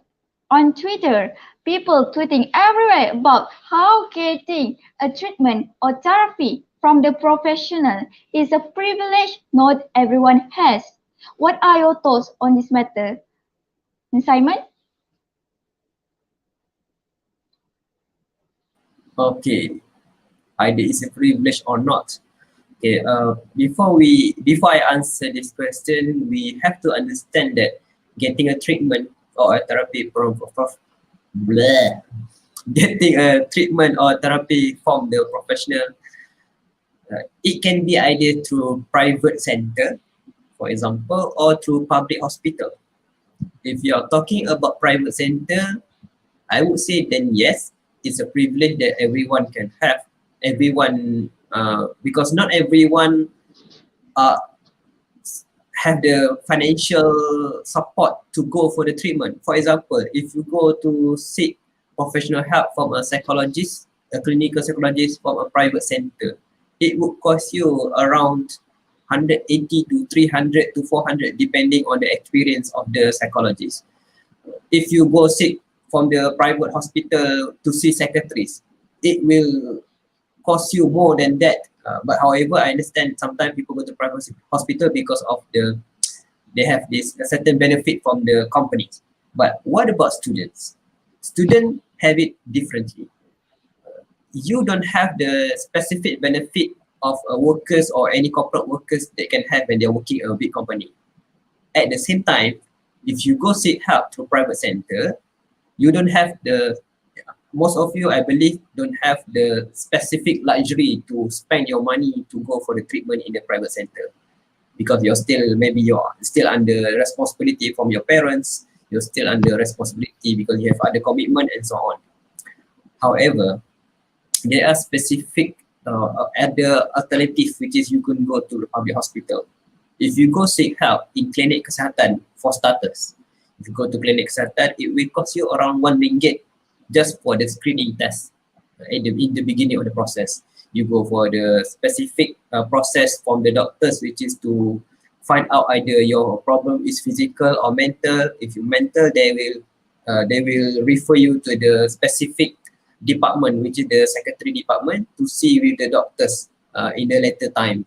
on Twitter people tweeting everywhere about how getting a treatment or therapy from the professional is a privilege not everyone has. What are your thoughts on this matter, Ms. Simon? Okay, either it's a privilege or not. Okay, before I answer this question, we have to understand that getting a treatment or a therapy getting a treatment or therapy from the professional, it can be either through private center, for example, or through public hospital. If you are talking about private center, I would say then yes, it's a privilege that everyone can have. Everyone, because not everyone have the financial support to go for the treatment. For example, if you go to seek professional help from a psychologist, a clinical psychologist from a private center, it would cost you around 180 to 300 to 400 depending on the experience of the psychologist. If you go seek from the private hospital to see psychiatrists, it will cost you more than that. But however, I understand sometimes people go to private hospital because of they have this a certain benefit from the companies. But what about students? Students have it differently. You don't have the specific benefit of workers or any corporate workers that can have when they're working in a big company. At the same time, if you go seek help to a private center, you don't have most of you, I believe, don't have the specific luxury to spend your money to go for the treatment in the private center, because you're still under responsibility from your parents, you're still under responsibility because you have other commitment and so on. However, there are specific other alternatives, which is you can go to the public hospital. If you go seek help in klinik kesihatan, for starters, if you go to klinik kesihatan, it will cost you around RM1 just for the screening test in the beginning of the process. You go for the specific process from the doctors, which is to find out either your problem is physical or mental. If you're mental, they will refer you to the specific department, which is the secretary department, to see with the doctors in the later time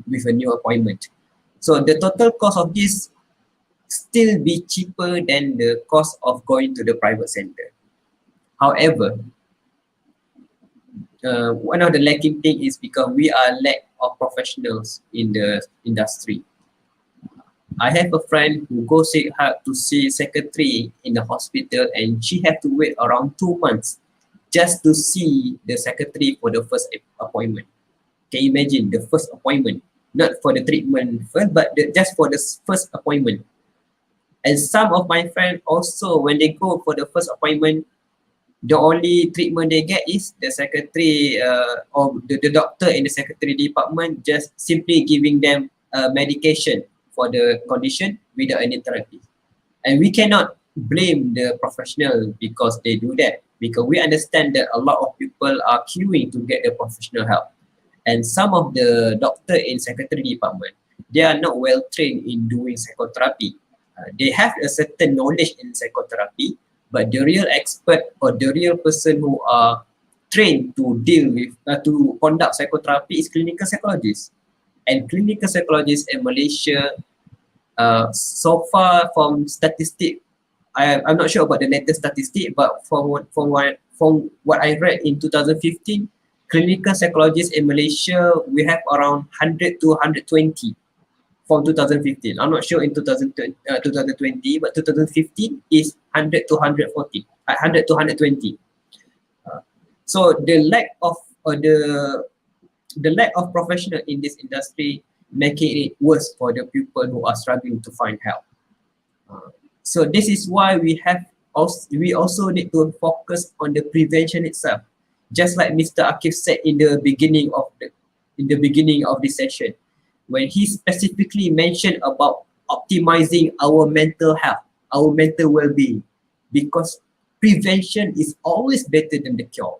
with a new appointment. So the total cost of this still be cheaper than the cost of going to the private center. However, one of the lacking thing is because we are lack of professionals in the industry. I have a friend who goes to see secretary in the hospital, and she had to wait around 2 months just to see the secretary for the first appointment. Can you imagine the first appointment? Not for the treatment first, but just for the first appointment. And some of my friends also, when they go for the first appointment, the only treatment they get is the secretary or the doctor in the secretary department just simply giving them medication for the condition without any therapy. And we cannot blame the professional because they do that, because we understand that a lot of people are queuing to get the professional help. And some of the doctor in secretary department, they are not well trained in doing psychotherapy. They have a certain knowledge in psychotherapy, but the real expert or the real person who are trained to deal with, to conduct psychotherapy is clinical psychologists. And clinical psychologists in Malaysia, so far from statistic, I'm not sure about the latest statistic, but from what I read in 2015, clinical psychologists in Malaysia, we have around 100 to 120 from 2015. I'm not sure in 2020, but 2015 is 100 to 140, 100 to 120. So the lack of professional in this industry making it worse for the people who are struggling to find help. So this is why we also need to focus on the prevention itself. Just like Mr. Akif said in the beginning of this session, when he specifically mentioned about optimizing our mental health, our mental well-being, because prevention is always better than the cure.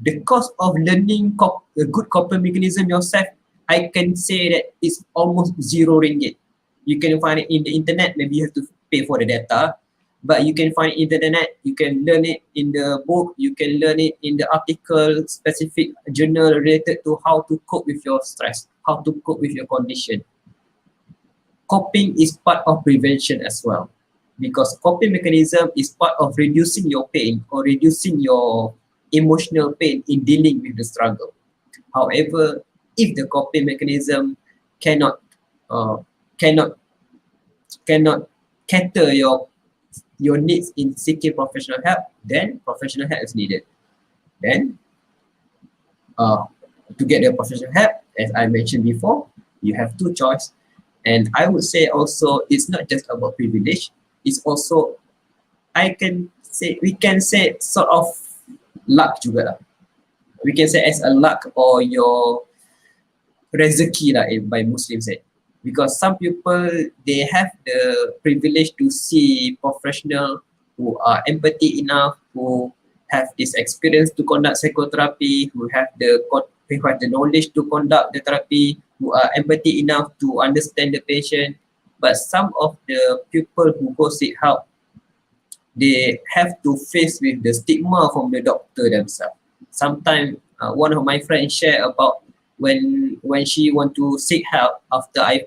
The cost of learning a good coping mechanism yourself, I can say that it's almost RM0. You can find it in the internet, maybe you have to pay for the data, but you can find it in the internet, you can learn it in the book, you can learn it in the article, specific journal related to how to cope with your stress, how to cope with your condition. Coping is part of prevention as well, because coping mechanism is part of reducing your pain or reducing your emotional pain in dealing with the struggle. However, if the coping mechanism cannot cater your needs in seeking professional help, then professional help is needed. Then to get the professional help, as I mentioned before, you have two choices. And I would say also, it's not just about privilege, it's also, we can say sort of luck juga lah. We can say as a luck or your rezeki lah by Muslims say. Because some people, they have the privilege to see professional who are empathy enough, who have this experience to conduct psychotherapy, who have the knowledge to conduct the therapy, who are empathy enough to understand the patient. But some of the people who go seek help, they have to face with the stigma from the doctor themselves. Sometimes one of my friends share about when she want to seek help after I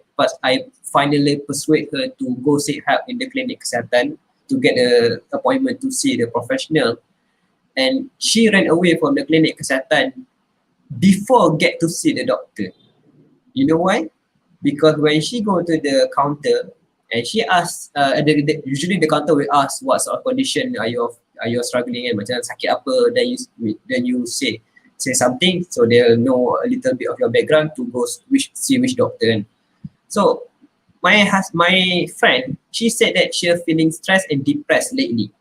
finally persuade her to go seek help in the clinic kesihatan to get an appointment to see the professional, and she ran away from the clinic kesihatan before get to see the doctor. You know why? Because when she go to the counter and she asks, usually the counter will ask what sort of condition are you struggling in, macam sakit apa, then you say something, so they'll know a little bit of your background to go see which doctor. So my friend, she said that she's feeling stressed and depressed lately.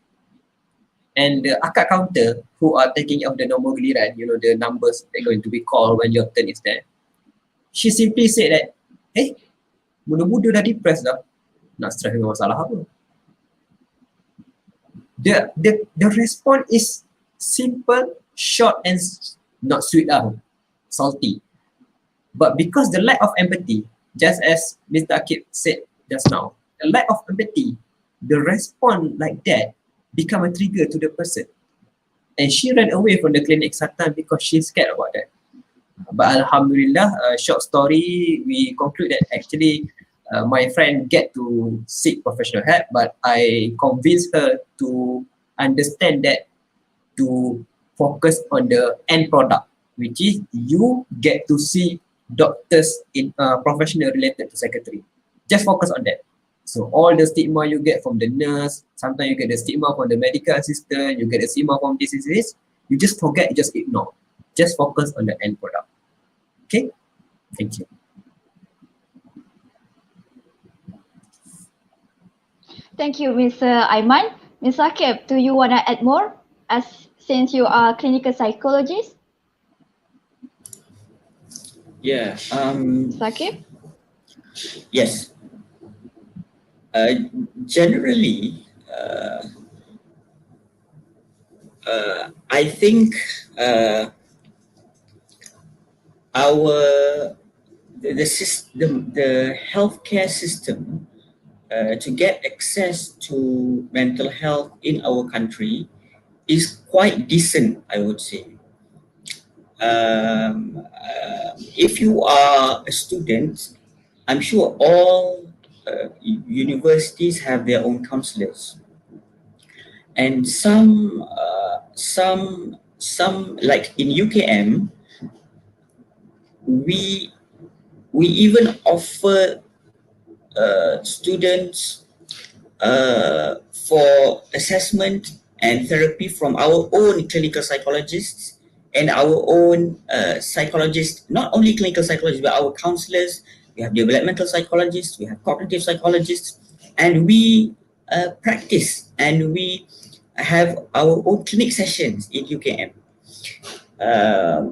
And the akak counter who are taking of the nombor giliran, you know, the numbers they're going to be called when your turn is there, she simply said that, hey, muda-muda dah depressed dah, nak stress dengan masalah apa? The response is simple, short and not sweet lah, salty. But because the lack of empathy, just as Mr. Akib said just now, the lack of empathy, the response like that become a trigger to the person. And she ran away from the clinic Satan because she's scared about that. But Alhamdulillah, short story, we conclude that actually my friend get to seek professional help, but I convinced her to understand that to focus on the end product, which is you get to see doctors in professional related to psychiatry. Just focus on that. So all the stigma you get from the nurse, sometimes you get the stigma from the medical assistant, you get the stigma from this, you just forget, you just ignore. Just focus on the end product. Okay? Thank you. Thank you, Mr. Aiman. Ms. Akib, do you want to add more since you are a clinical psychologist? Yeah. Ms. Akib? Yes. Generally, I think the healthcare system to get access to mental health in our country is quite decent, I would say. If you are a student, I'm sure all universities have their own counselors, and some like in UKM, we even offer students for assessment and therapy from our own clinical psychologists and our own psychologists, not only clinical psychologists, but our counselors. We have developmental psychologists, we have cognitive psychologists, and we practice and we have our own clinic sessions in UKM.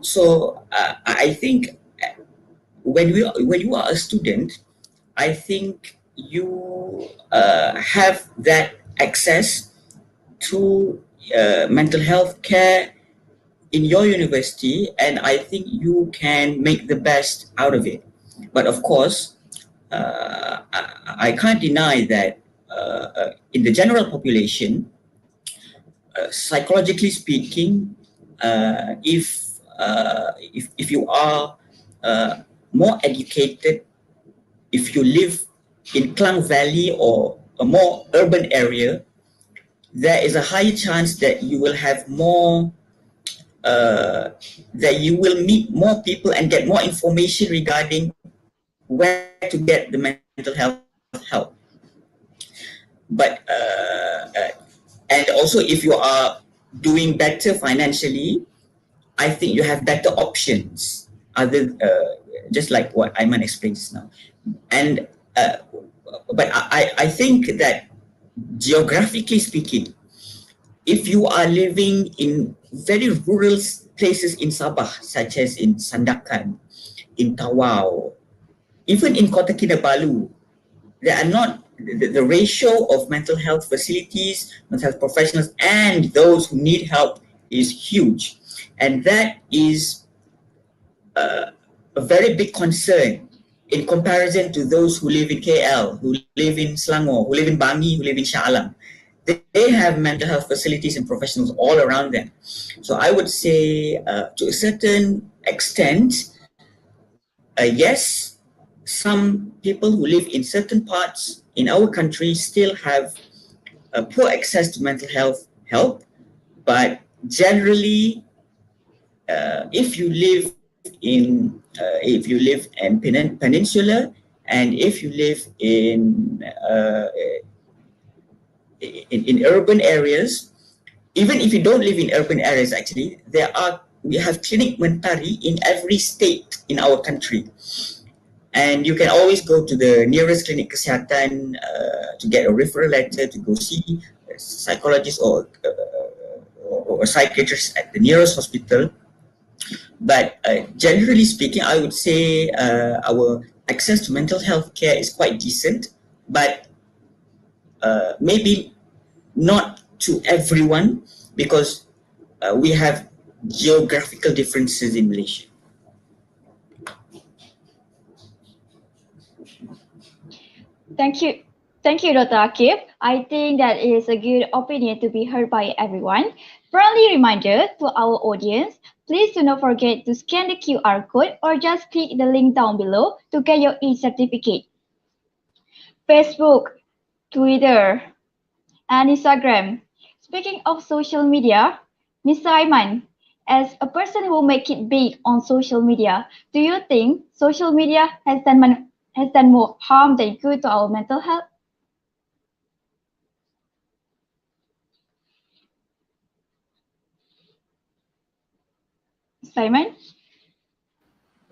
So I think when you are a student, I think you have that access to mental health care in your university, and I think you can make the best out of it. But of course, I can't deny that in the general population, psychologically speaking, if you are more educated, if you live in Klang Valley or a more urban area, there is a high chance that you will have more, that you will meet more people and get more information regarding where to get the mental health help. But and also if you are doing better financially, I think you have better options other just like what Aiman explains now. And but I think that geographically speaking, if you are living in very rural places in Sabah, such as in Sandakan, in Tawau, even in Kota Kinabalu, there are not the ratio of mental health facilities, mental health professionals, and those who need help is huge, and that is a very big concern in comparison to those who live in KL, who live in Selangor, who live in Bangi, who live in Shah Alam. They have mental health facilities and professionals all around them. So I would say, to a certain extent, yes, some people who live in certain parts in our country still have poor access to mental health help, but generally, if you live in Peninsula, and if you live in urban areas, even if you don't live in urban areas, actually, we have Klinik Mentari in every state in our country. And you can always go to the nearest Klinik Kesihatan to get a referral letter to go see a psychologist or a psychiatrist at the nearest hospital. But generally speaking, I would say our access to mental health care is quite decent, but maybe not to everyone, because we have geographical differences in Malaysia. Thank you. Thank you, Dr. Akif. I think that is a good opinion to be heard by everyone. Friendly reminder to our audience, please do not forget to scan the QR code or just click the link down below to get your e-certificate. Facebook, Twitter, and Instagram. Speaking of social media, Mr. Aiman, as a person who make it big on social media, do you think social media has done more harm than good to our mental health? Simon?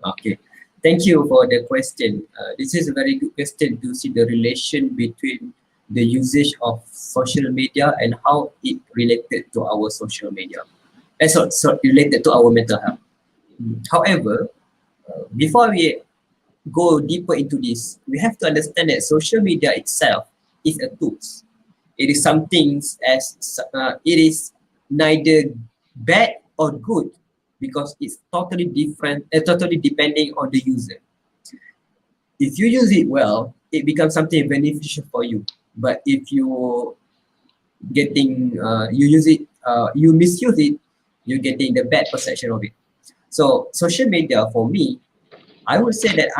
Okay, thank you for the question. This is a very good question to see the relation between the usage of social media and how it related to our social media. So related to our mental health. However, before we go deeper into this, we have to understand that social media itself is a tool. It is something it is neither bad or good, because it's totally different, totally depending on the user. If you use it well, it becomes something beneficial for you. But if you misuse it, you're getting the bad perception of it. So social media, for me, I would say that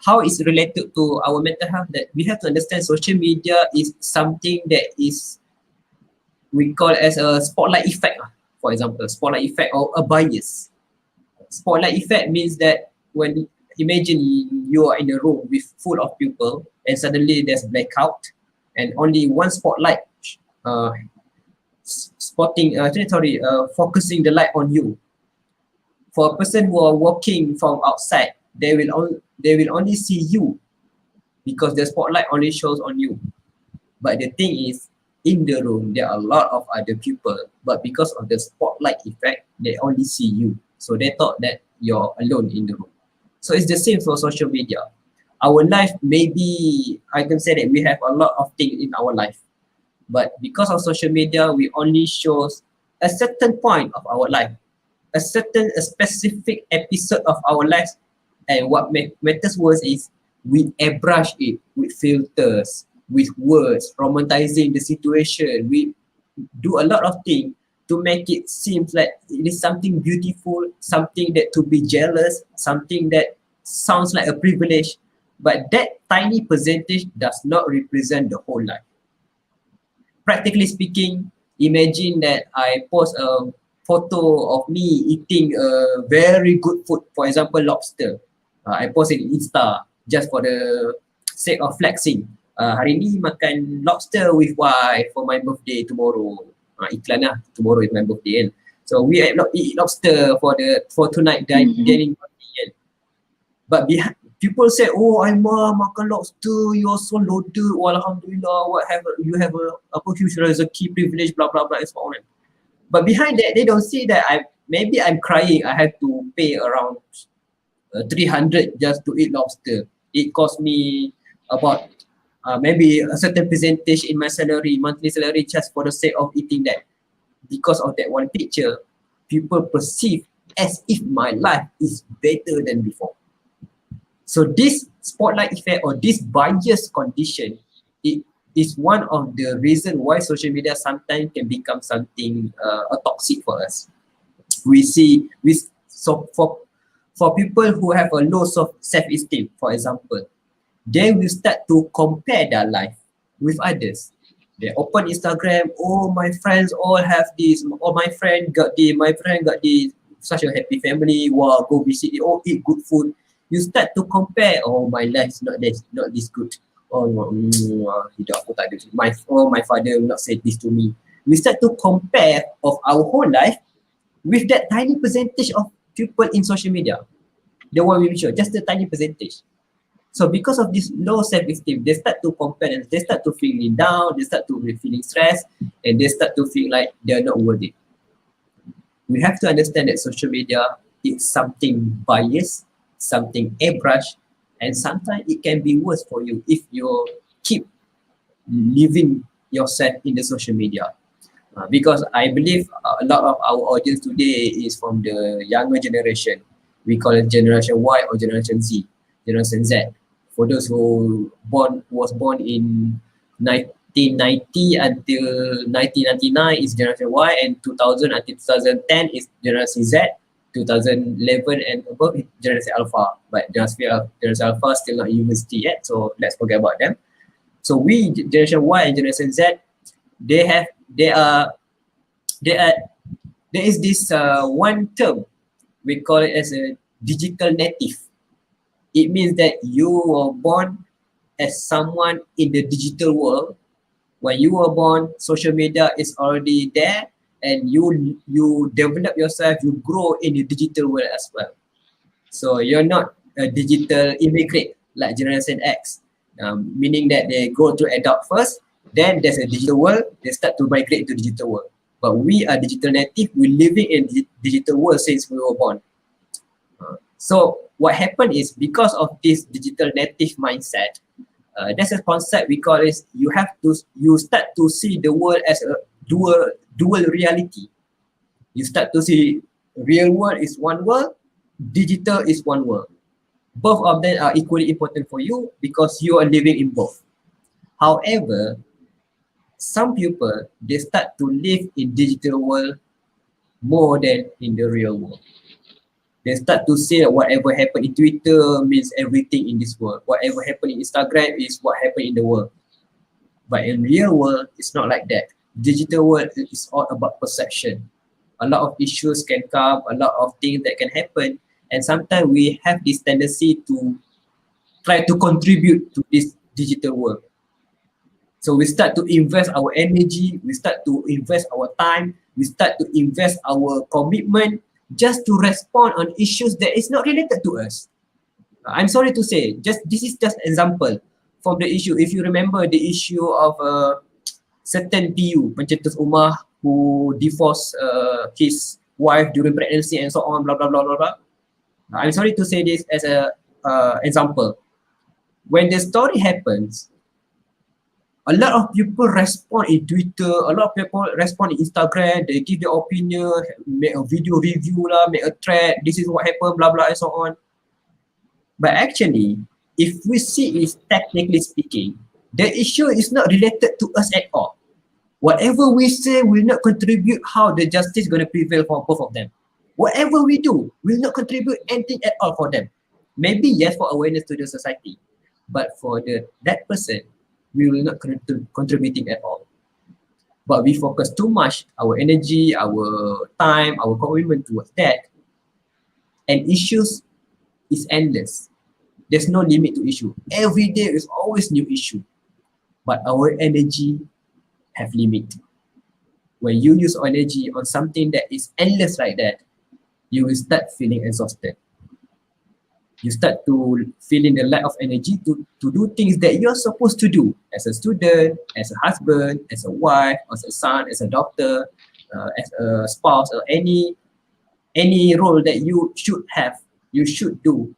how it's related to our mental health, that we have to understand social media is something that is, we call as a spotlight effect. For example, spotlight effect or a bias. Spotlight effect means that when, imagine you are in a room with full of people and suddenly there's blackout and only one spotlight focusing the light on you. For a person who are walking from outside, they will only see you because the spotlight only shows on you. But the thing is, in the room, there are a lot of other people, but because of the spotlight effect, they only see you. So they thought that you're alone in the room. So it's the same for social media. Our life, maybe I can say that we have a lot of things in our life, but because of social media, we only show a certain point of our life, a specific episode of our lives. And what matters worse is we airbrush it with filters, with words, romanticizing the situation. We do a lot of things to make it seem like it is something beautiful, something that to be jealous, something that sounds like a privilege. But that tiny percentage does not represent the whole life. Practically speaking, imagine that I post a photo of me eating a very good food, for example, lobster. I post it in Insta just for the sake of flexing. Hari ni makan lobster with wife for my birthday tomorrow. Iklan lah, tomorrow is my birthday kan. So we eat lobster for tonight dining party kan. But people say, oh Aiman makan lobster, you're so loaded. Oh, Alhamdulillah, you have a huge rezeki, privilege, blah blah blah, and so on. But behind that, they don't see that maybe I'm crying. I have to pay around 300 just to eat lobster. It cost me about maybe a certain percentage in my salary, monthly salary, just for the sake of eating that. Because of that one picture, people perceive as if my life is better than before. So this spotlight effect or this bias condition, it is one of the reasons why social media sometimes can become something toxic for us. So for people who have a low self-esteem, for example, they will start to compare their life with others. They open Instagram, oh, my friends all have this, oh, my friend got this, such a happy family, wow, go visit it, oh, eat good food. You start to compare, oh, my life is not this good. Oh, hidup aku tak ada. My father will not say this to me. We start to compare of our whole life with that tiny percentage of people in social media. The one we show, just a tiny percentage. So because of this low self-esteem, they start to compare and they start to feeling down, they start to feeling stressed, and they start to feel like they're not worth it. We have to understand that social media is something biased, something airbrush, and sometimes it can be worse for you if you keep living yourself in the social media. Because I believe a lot of our audience today is from the younger generation. We call it Generation Y or Generation Z, Generation Z. For those who was born in 1990 until 1999 is Generation Y, and 2000 until 2010 is Generation Z. 2011 and above is Generation Alpha, but Generation Alpha still not university yet, so let's forget about them. So we, Generation Y and Generation Z, there is this one term, we call it as a digital native. It means that you were born as someone in the digital world. When you were born, social media is already there, and you develop yourself, you grow in the digital world as well. So you're not a digital immigrant like Generation X, meaning that they go to adult first, then there's a digital world, they start to migrate to digital world. But we are digital native, we're living in digital world since we were born. So what happened is, because of this digital native mindset, there's a concept we call is you start to see the world as a dual reality. You start to see real world is one world, digital is one world. Both of them are equally important for you because you are living in both. However, some people, they start to live in digital world more than in the real world. They start to say that whatever happened in Twitter means everything in this world. Whatever happened in Instagram is what happened in the world. But in real world, it's not like that. Digital world is all about perception. A lot of issues can come, a lot of things that can happen, and sometimes we have this tendency to try to contribute to this digital world. So we start to invest our energy, we start to invest our time, we start to invest our commitment just to respond on issues that is not related to us. I'm sorry to say, this is just example from the issue. If you remember the issue of certain PU, pencetus Umar, who divorced his wife during pregnancy and so on, blah, blah, blah, blah, blah. I'm sorry to say this as a example. When the story happens, a lot of people respond in Twitter, a lot of people respond in Instagram, they give their opinion, make a video review lah, make a thread, this is what happened, blah, blah, and so on. But actually, if we see it technically speaking, the issue is not related to us at all. Whatever we say will not contribute how the justice is going to prevail for both of them. Whatever we do will not contribute anything at all for them. Maybe yes, for awareness to the society, but for that person, we will not contributing at all. But we focus too much our energy, our time, our commitment towards that, and issues is endless. There's no limit to issue. Every day is always new issue, but our energy have limit. When you use energy on something that is endless like that, you will start feeling exhausted. You start to feeling the lack of energy to do things that you're supposed to do as a student, as a husband, as a wife, as a son, as a doctor. as a spouse or any role that you should have, you should do,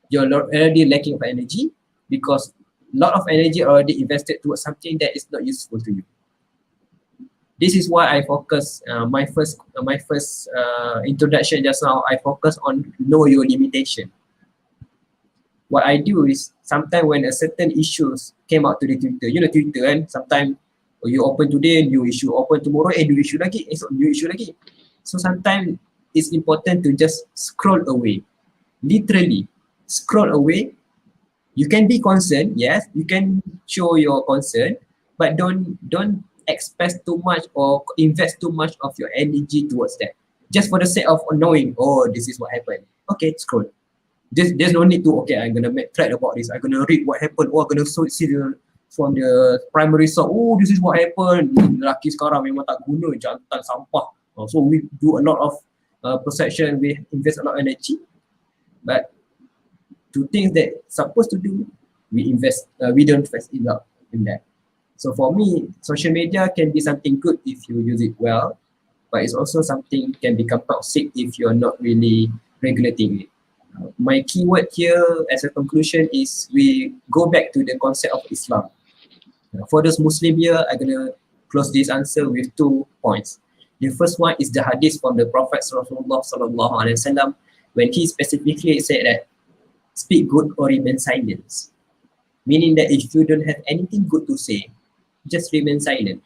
you're already lacking of energy because a lot of energy already invested towards something that is not useful to you. This is why I focus my first introduction just now. I focus on know your limitation. What I do is sometimes when a certain issues came out to the Twitter, you know Twitter kan, sometimes you open today, new issue, open tomorrow, new issue lagi, new issue lagi. So sometimes it's important to just scroll away, literally scroll away. You can be concerned, yes, you can show your concern, but don't express too much or invest too much of your energy towards that. Just for the sake of knowing, oh, this is what happened. Okay, scroll. There's no need to, okay, I'm gonna make thread about this. I'm gonna read what happened. Oh, I'm gonna see from the primary source. Oh, this is what happened. Lelaki sekarang memang tak guna, jantan sampah. So we do a lot of perception. We invest a lot of energy, but to things that supposed to do, we don't invest enough in that. So for me, social media can be something good if you use it well, but it's also something can become toxic if you're not really regulating it. My keyword here as a conclusion is we go back to the concept of Islam. For those Muslim here, I'm gonna close this answer with 2 points. The first one is the hadith from the Prophet Sallallahu Alaihi Wasallam when he specifically said that speak good or remain silent. Meaning that if you don't have anything good to say, just remain silent.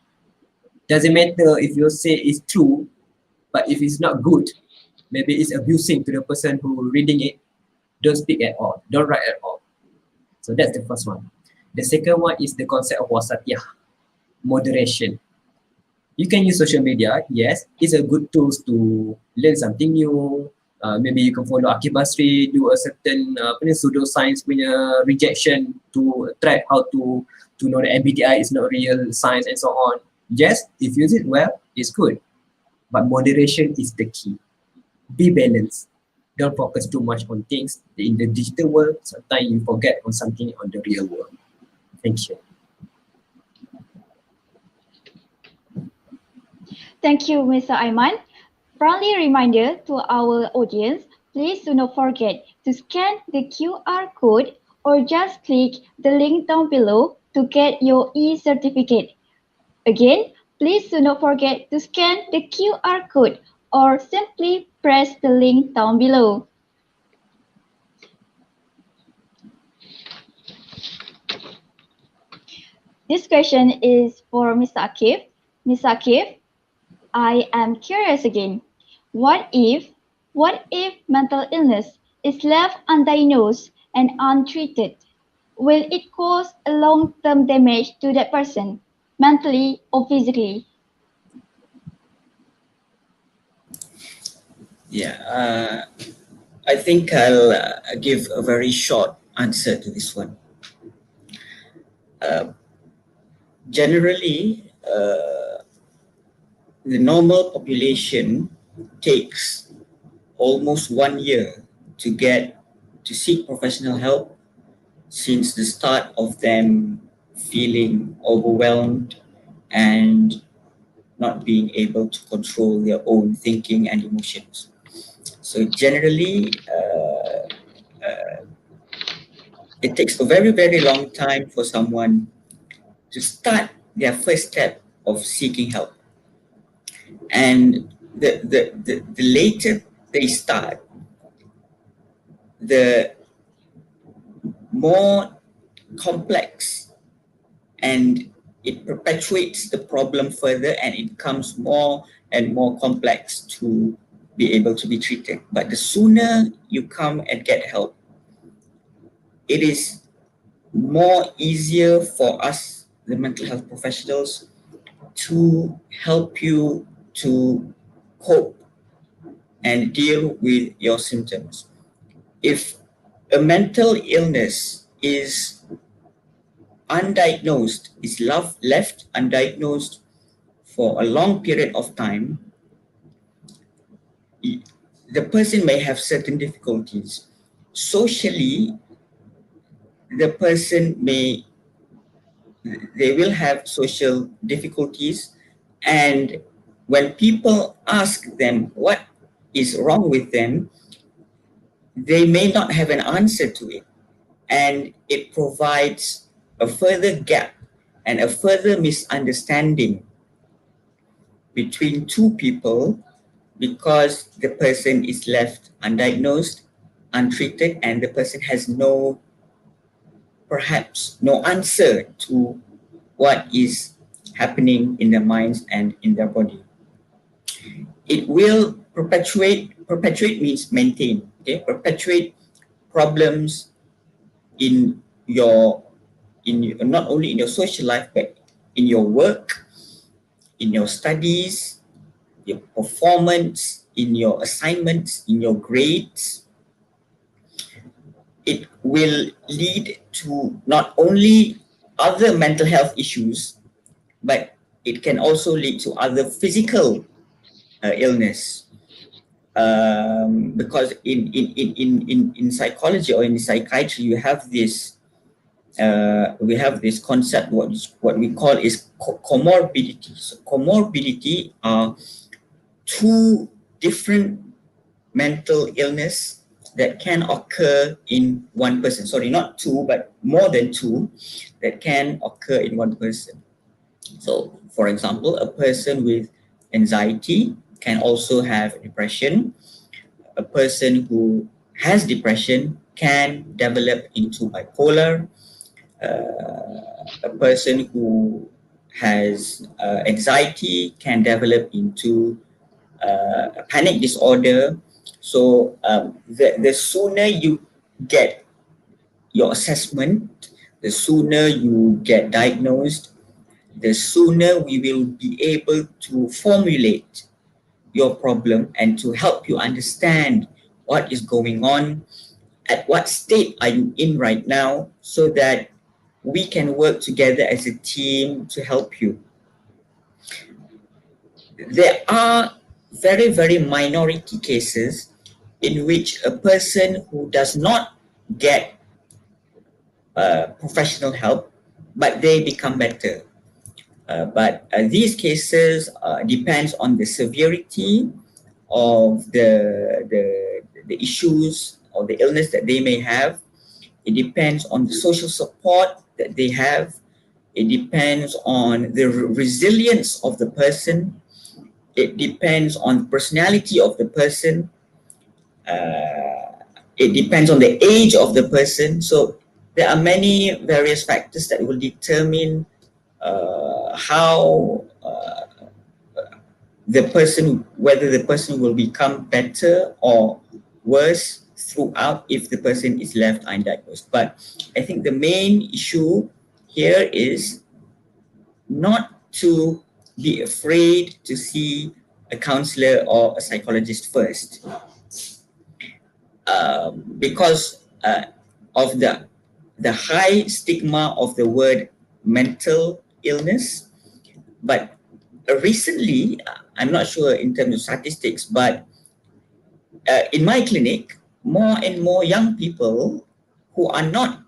Doesn't matter if you say it's true, but if it's not good, maybe it's abusing to the person who reading it, don't speak at all, don't write at all. So that's the first one. The second one is the concept of wasatiyah, moderation. You can use social media, yes, it's a good tool to learn something new. Maybe you can follow Akib Basri, do a certain pseudoscience punya rejection to track how to know that MBTI is not real science and so on. Yes, if you use it well, it's good. But moderation is the key. Be balanced. Don't focus too much on things in the digital world. Sometimes you forget on something on the real world. Thank you. Thank you, Mr. Aiman. Friendly reminder to our audience, please do not forget to scan the QR code or just click the link down below to get your e-certificate. Again, please do not forget to scan the QR code or simply press the link down below. This question is for Mr. Akif. Mr. Akif, I am curious again. What if mental illness is left undiagnosed and untreated? Will it cause a long-term damage to that person, mentally or physically? Yeah, I think I'll give a very short answer to this one. Generally, the normal population takes almost 1 year to seek professional help since the start of them feeling overwhelmed and not being able to control their own thinking and emotions. So generally, it takes a very, very long time for someone to start their first step of seeking help. And the later they start, the more complex and it perpetuates the problem further and it becomes more and more complex to be able to be treated. But the sooner you come and get help, it is more easier for us, the mental health professionals, to help you to cope and deal with your symptoms. If a mental illness is undiagnosed, is left undiagnosed for a long period of time, the person may have certain difficulties. Socially, the person they will have social difficulties, and when people ask them what is wrong with them, they may not have an answer to it. And it provides a further gap and a further misunderstanding between two people, because the person is left undiagnosed, untreated, and the person has perhaps no answer to what is happening in their minds and in their body. It will perpetuate means maintain, okay? Perpetuate problems in your not only in your social life, but in your work, in your studies, your performance, in your assignments, in your grades. It will lead to not only other mental health issues, but it can also lead to other physical illness. Because in psychology or in psychiatry, you have this we have this concept, what we call is comorbidity. So comorbidity are two different mental illness that can occur in one person. Sorry, not two, but more than two that can occur in one person. So, for example, a person with anxiety can also have depression. A person who has depression can develop into bipolar. A person who has anxiety can develop into a panic disorder. So the sooner you get your assessment, the sooner you get diagnosed, the sooner we will be able to formulate your problem and to help you understand what is going on, at what state are you in right now, so that we can work together as a team to help you. There are very, very minority cases in which a person who does not get professional help, but they become better. But these cases depends on the severity of the issues or the illness that they may have. It depends on the social support that they have. It depends on the resilience of the person. It depends on the personality of the person. It depends on the age of the person. So there are many various factors that will determine how whether the person will become better or worse throughout if the person is left undiagnosed. But I think the main issue here is not to be afraid to see a counselor or a psychologist first, because of the high stigma of the word mental illness. But recently, I'm not sure in terms of statistics, but in my clinic, more and more young people who are not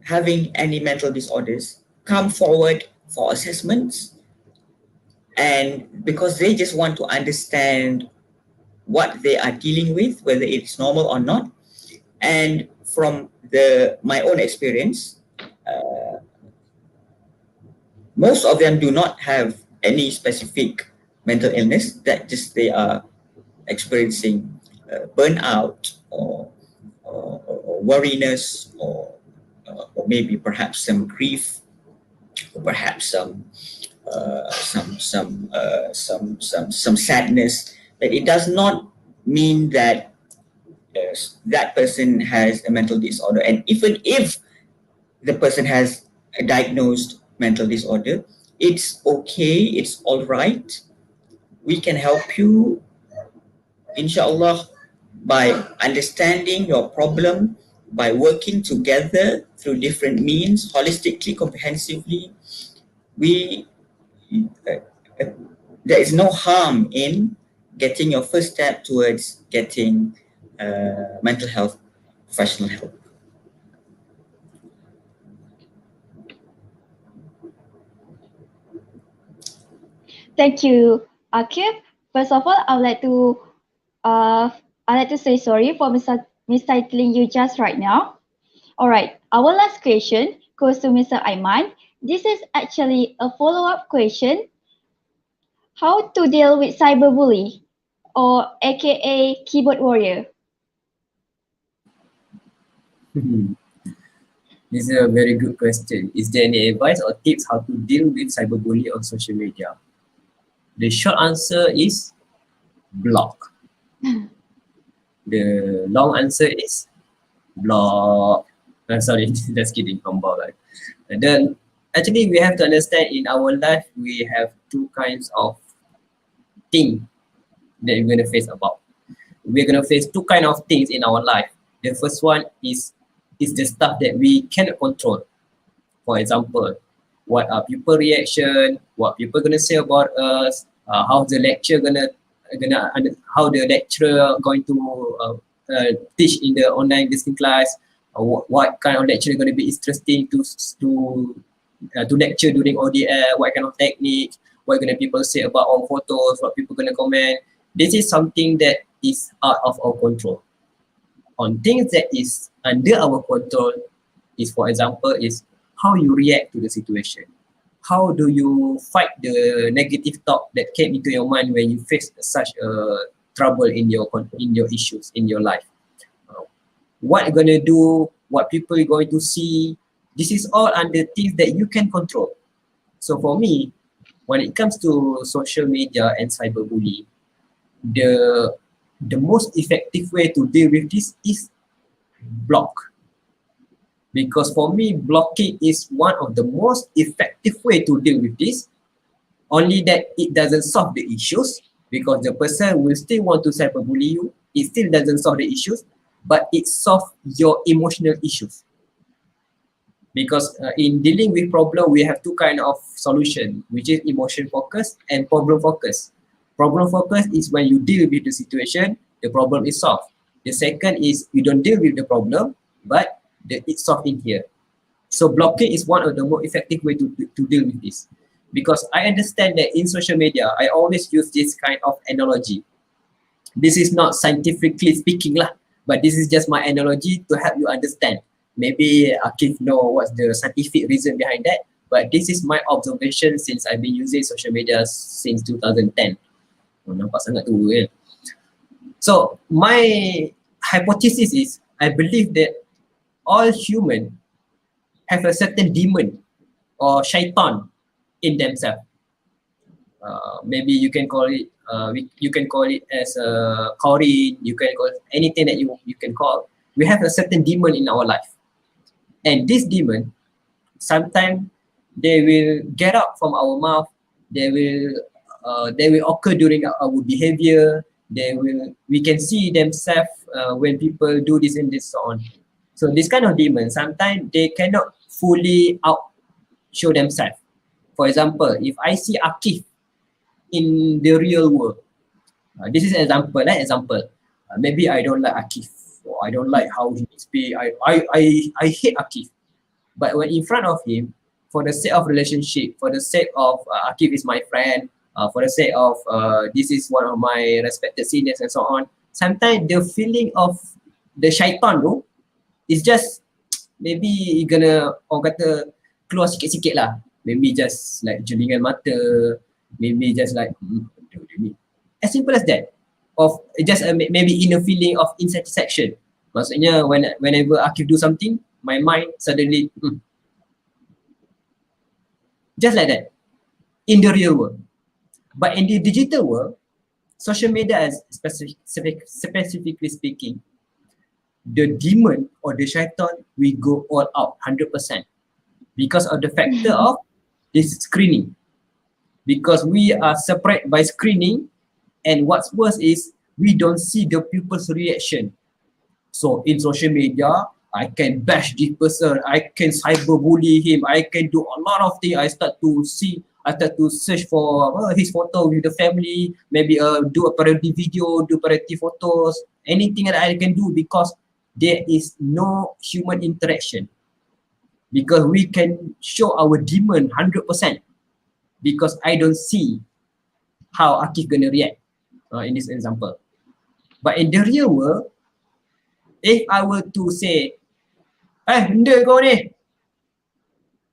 having any mental disorders come forward for assessments, and because they just want to understand what they are dealing with, whether it's normal or not. And from my own experience, most of them do not have any specific mental illness, that just they are experiencing burnout or worriness, or maybe perhaps some grief, or perhaps some sadness. But it does not mean that that person has a mental disorder. And even if the person has a diagnosed mental disorder, it's okay, it's all right. We can help you, inshallah, by understanding your problem, by working together through different means, holistically, comprehensively. There is no harm in getting your first step towards getting mental health professional help. Thank you, Akif. First of all, I'd like to say sorry for mistitling you just right now. All right, our last question goes to Mr. Aiman. This is actually a follow-up question. How to deal with cyberbully, or AKA keyboard warrior? This is a very good question. Is there any advice or tips how to deal with cyberbully on social media? The short answer is block. The long answer is block. Sorry, just kidding. And then actually we have to understand in our life we have two kinds of things that we're going to face about. We're going to face two kinds of things in our life. The first one is the stuff that we cannot control. For example, what are people reaction, what people gonna say about us, how the lecture how the lecturer going to teach in the online listening class, what kind of lecture going to be interesting to lecture during ODL, what kind of technique, what gonna people say about our photos, what people gonna comment. This is something that is out of our control. On things that is under our control is, for example, is how you react to the situation. How do you fight the negative thought that came into your mind when you face such a trouble in your issues in your life? What you're gonna do, what people are going to see, this is all under things that you can control. So for me, when it comes to social media and cyberbullying, the most effective way to deal with this is block. Because for me, blocking is one of the most effective way to deal with this. Only that it doesn't solve the issues, because the person will still want to cyberbully you. It still doesn't solve the issues, but it solves your emotional issues. Because in dealing with problem, we have two kind of solution, which is emotion focus and problem focus. Problem focus is when you deal with the situation, the problem is solved. The second is you don't deal with the problem, but it's solved in here. So blocking is one of the more effective way to deal with this. Because I understand that in social media, I always use this kind of analogy. This is not scientifically speaking lah, but this is just my analogy to help you understand. Maybe Akif know what's the scientific reason behind that, but this is my observation since I've been using social media since 2010. Nampak sangat tua kan? So my hypothesis is, I believe that all human have a certain demon or shaitan in themselves. Maybe you can call it as a Qawrin, you can call it anything that you can call. We have a certain demon in our life, and this demon sometimes they will get out from our mouth. They will occur during our behavior. We can see themselves when people do this and this so on. So this kind of demons, sometimes they cannot fully show themselves. For example, if I see Akif in the real world, this is an example. Maybe I don't like Akif, or I don't like how he speaks. I hate Akif. But when in front of him, for the sake of relationship, for the sake of Akif is my friend, for the sake of this is one of my respected seniors and so on, sometimes the feeling of the shaitan tu is just maybe gonna orang kata keluar sikit-sikit lah. Maybe just like jelingan mata, maybe just like as simple as that. Of just maybe in a feeling of insatisfaction. Maksudnya whenever Akif do something, my mind suddenly just like that in the real world. But in the digital world, social media, as specifically speaking, the demon or the shaitan will go all out 100% because of the factor of this screening. Because we are separate by screening, and what's worse is we don't see the people's reaction. So in social media, I can bash this person, I can cyberbully him, I can do a lot of things. I start to search for his photo with the family, maybe do a parody video, do parody photos, anything that I can do, because there is no human interaction. Because we can show our demon 100%, because I don't see how Akif gonna react in this example. But in the real world, if I were to say, benda kau ni,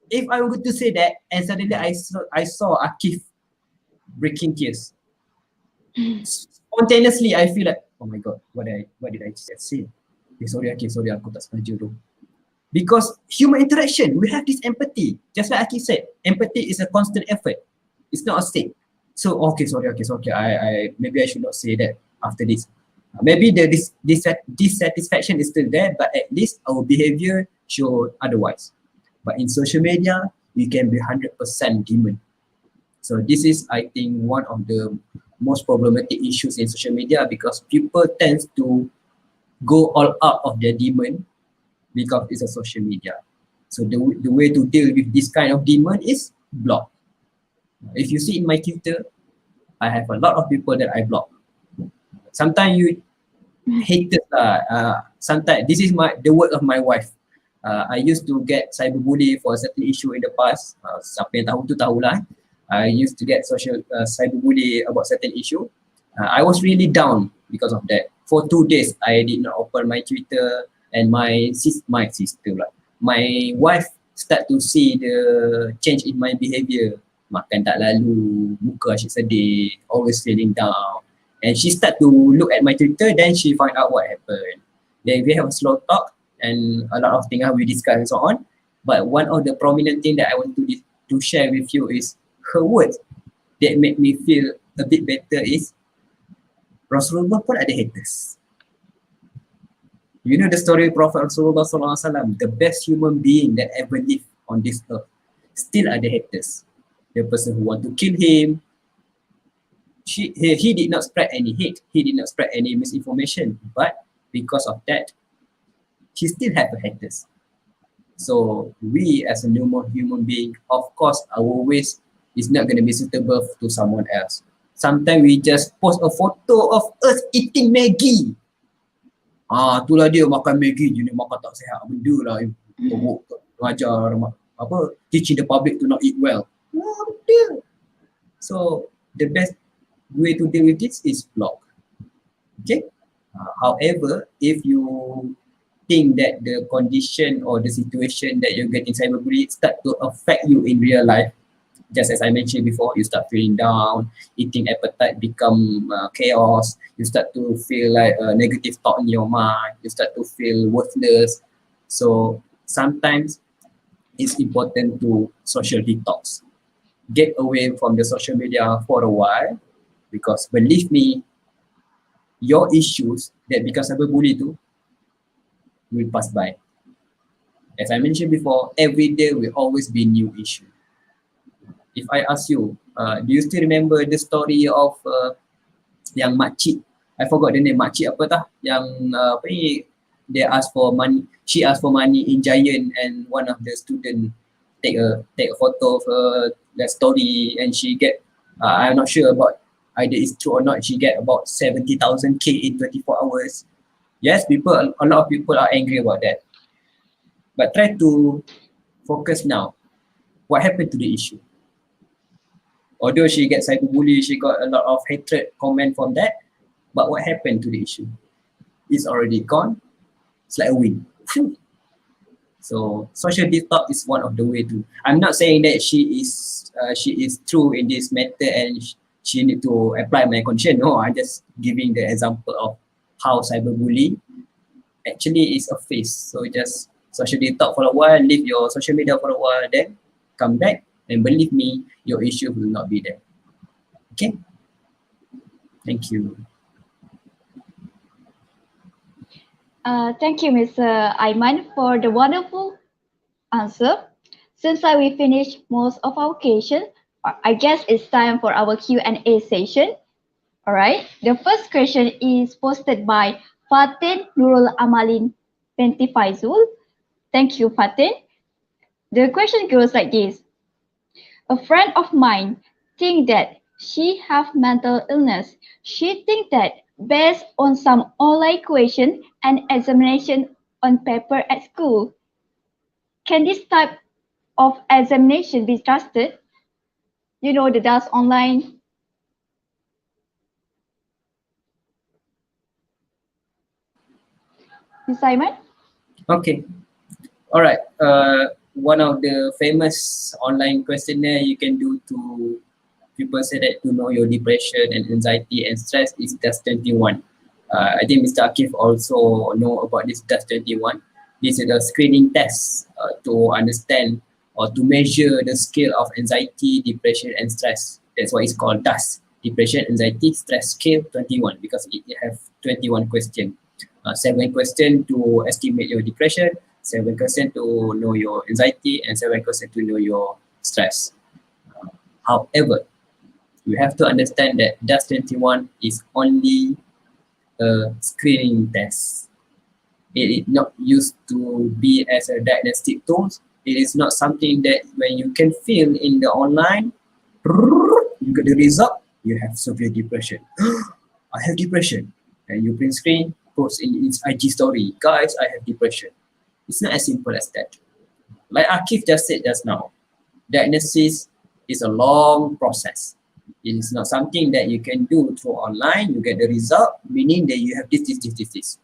if I were to say that and suddenly I saw Akif breaking tears, spontaneously I feel like, oh my god, what did I just say? Sorry Akif, sorry aku tak sengaja tu. Because human interaction, we have this empathy. Just like Akif said, empathy is a constant effort. It's not a state. So okay, sorry Akif, okay, I maybe I should not say that after this. Maybe the dissatisfaction is still there, but at least our behavior show otherwise. But in social media, we can be 100% demon. So this is, I think, one of the most problematic issues in social media, because people tend to go all out of their demon because it's a social media. So the way to deal with this kind of demon is block. If you see in my Twitter, I have a lot of people that I block. Sometimes you haters sometimes this is the word of my wife. I used to get cyberbully for a certain issue in the past. Siapa yang tahu tu tahulah. I used to get cyberbully about certain issue. I was really down because of that. For 2 days, I did not open my Twitter, and my wife start to see the change in my behavior. Makan tak lalu, muka asyik sedih, always feeling down. And she start to look at my Twitter, then she find out what happened. Then we have a slow talk and a lot of things we discuss and so on. But one of the prominent thing that I want to share with you is her words that make me feel a bit better is, Rasulullah pun ada haters. You know the story of Prophet Rasulullah SAW, the best human being that ever lived on this earth, still ada haters. The person who want to kill him, he did not spread any hate, he did not spread any misinformation, but because of that, he still have haters. So we as a normal human being, of course, our ways is not going to be suitable to someone else. Sometimes we just post a photo of us eating Maggi. Itulah dia makan Maggi je ni, makan tak sihat, benda lah mengajar teaching the public to not eat well. Benda. So the best way to deal with this is block. Okay. However, if you think that the condition or the situation that you're getting cyberbullied start to affect you in real life, just as I mentioned before, you start feeling down, eating appetite become chaos, you start to feel like a negative thought in your mind, you start to feel worthless. So sometimes it's important to social detox. Get away from the social media for a while, because believe me, your issues that become cyberbully too will pass by. As I mentioned before, every day will always be new issue. If I ask you, do you still remember the story of yang makcik? I forgot the name, makcik apa tah? Yang they asked for money. She asked for money in Giant, and one of the student take a photo of that story, and she get. I'm not sure about either it's true or not. She get about 70,000 K in 24 hours. Yes, a lot of people are angry about that. But try to focus now. What happened to the issue? Although she gets cyberbully, she got a lot of hatred comment from that. But what happened to the issue? It's already gone. It's like a win. So social detox is one of the way to. I'm not saying that she is true in this matter and she need to apply my condition. No, I'm just giving the example of how cyberbullying actually is a phase. So just social detox for a while, leave your social media for a while, then come back, and believe me, your issue will not be there. Okay? Thank you. Thank you, Mr. Aiman, for the wonderful answer. Since we finished most of our questions, I guess it's time for our Q&A session. All right. The first question is posted by Fatin Nurul Amalin Binti Faizul. Thank you, Fatin. The question goes like this. A friend of mine thinks that she have mental illness. She thinks that based on some online question and examination on paper at school, can this type of examination be trusted? You know, the DAS online Mr. Aiman? Okay. All right. One of the famous online questionnaire you can do to people say that to know your depression and anxiety and stress is DAS21. I think Mr. Akif also know about this DAS21. This is a screening test to understand or to measure the scale of anxiety, depression, and stress. That's why it's called DAS, Depression, Anxiety, Stress Scale 21, because it have 21 questions. 7 questions to estimate your depression, 7 questions to know your anxiety, and 7 questions to know your stress. However, you have to understand that DAS21 is only a screening test. It is not used to be as a diagnostic tool. It is not something that when you can feel in the online, you get the result, you have severe depression. I have depression. And you print screen, post in its IG story, guys, I have depression. It's not as simple as that. Like Akif just said just now, diagnosis is a long process. It is not something that you can do through online, you get the result, meaning that you have this.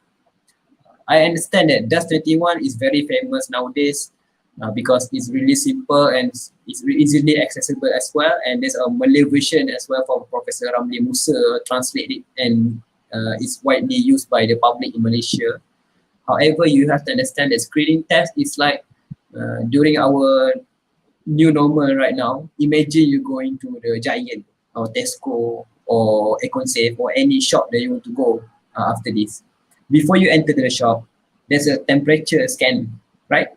I understand that DAS21 is very famous nowadays because it's really simple and it's easily accessible as well. And there's a Malay version as well from Professor Ramli Musa translated and it's widely used by the public in Malaysia. However, you have to understand that screening test is like during our new normal right now. Imagine you going to the Giant or Tesco or Econsafe or any shop that you want to go after this. Before you enter the shop, there's a temperature scan, right?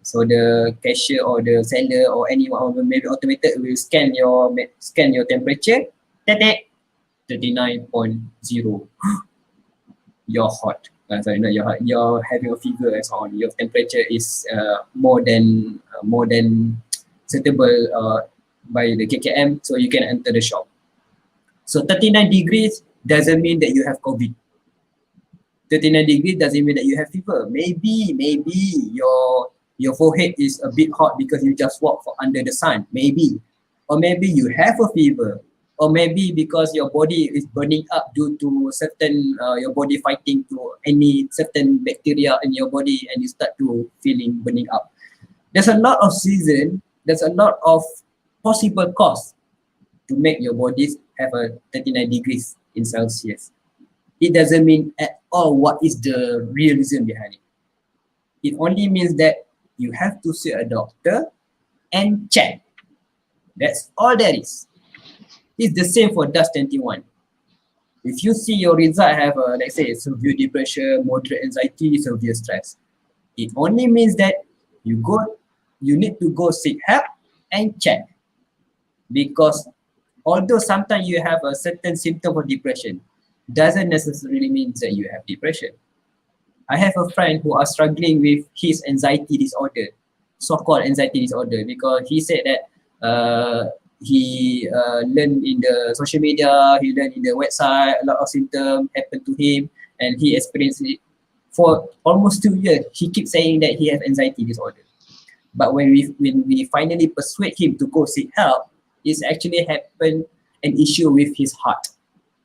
So the cashier or the seller or anyone or maybe automated will scan your temperature. 39.0. You're hot. Sorry, not you're hot. You're having a fever and so on. Your temperature is more than suitable by the KKM, so you can enter the shop. So 39 degrees doesn't mean that you have COVID. 39 degrees doesn't mean that you have fever. Maybe your forehead is a bit hot because you just walk under the sun. Maybe. Or maybe you have a fever. Or maybe because your body is burning up due to certain, your body fighting to any certain bacteria in your body and you start to feeling burning up. There's a lot of season, there's a lot of possible cause to make your bodies have a 39 degrees in Celsius. It doesn't mean at all what is the real reason behind it. It only means that you have to see a doctor and check. That's all there is. It's the same for DAS21. If you see your result have let's say severe depression, moderate anxiety, severe stress, it only means that you need to go seek help and check. Because although sometimes you have a certain symptom of depression, doesn't necessarily mean that you have depression. I have a friend who are struggling with his anxiety disorder, so-called anxiety disorder, because he said that he learned in the social media, he learned in the website, a lot of symptoms happened to him and he experienced it for almost 2 years. He keeps saying that he has anxiety disorder. But when we finally persuade him to go seek help, it's actually happened an issue with his heart.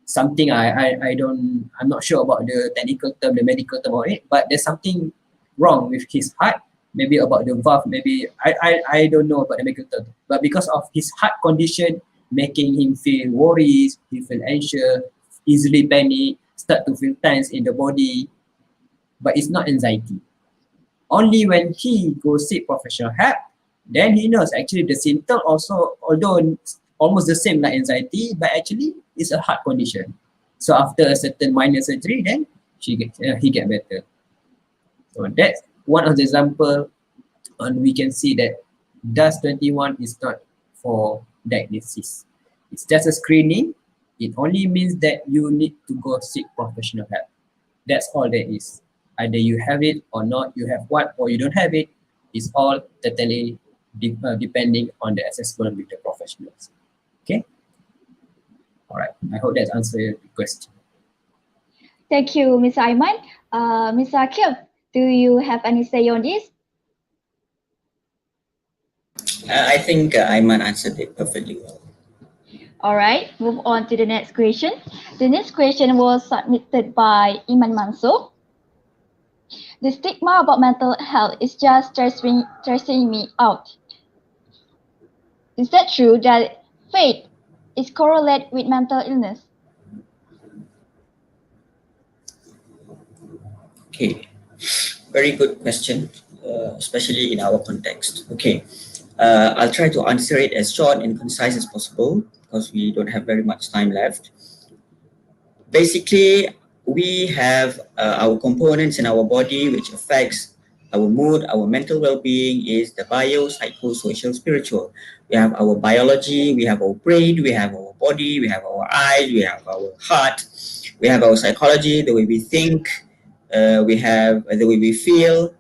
Something I'm not sure about the technical term, the medical term of it, but there's something wrong with his heart, maybe about the valve, maybe, I don't know about the medical term, but because of his heart condition, making him feel worried, he feel anxious, easily panic, start to feel tense in the body, but it's not anxiety. Only when he goes seek professional help, then he knows actually the symptom also, although almost the same like anxiety, but actually it's a heart condition. So after a certain minor surgery, then he get better. So that's one of the example, and we can see that DAS21 is not for diagnosis. It's just a screening. It only means that you need to go seek professional help. That's all there is. Either you have it or not, you have what or you don't have it. It's all totally depending on the assessment with the professionals. Okay? All right. I hope that answers the question. Thank you, Mr. Aiman. Mr. Akif, do you have any say on this? I think Aiman answered it perfectly well. All right, move on to the next question. The next question was submitted by Iman Mansur. The stigma about mental health is just stressing me out. Is that true that faith is correlated with mental illness? Okay, very good question, especially in our context. Okay, I'll try to answer it as short and concise as possible because we don't have very much time left. Basically, we have our components in our body which affects our mood, our mental well-being is the bio, psycho, social, spiritual. We have our biology, we have our brain, we have our body, we have our eyes, we have our heart, we have our psychology, the way we think, we have the way we feel,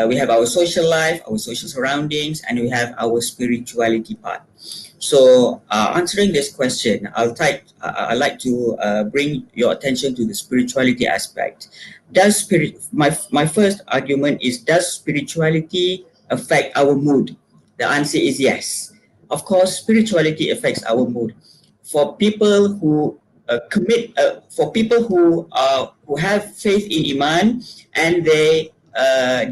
we have our social life, our social surroundings, and we have our spirituality part. So answering this question, I'd like to bring your attention to the spirituality aspect. My first argument is, does spirituality affect our mood? The answer is yes. Of course, spirituality affects our mood. For people who who have faith in Iman and they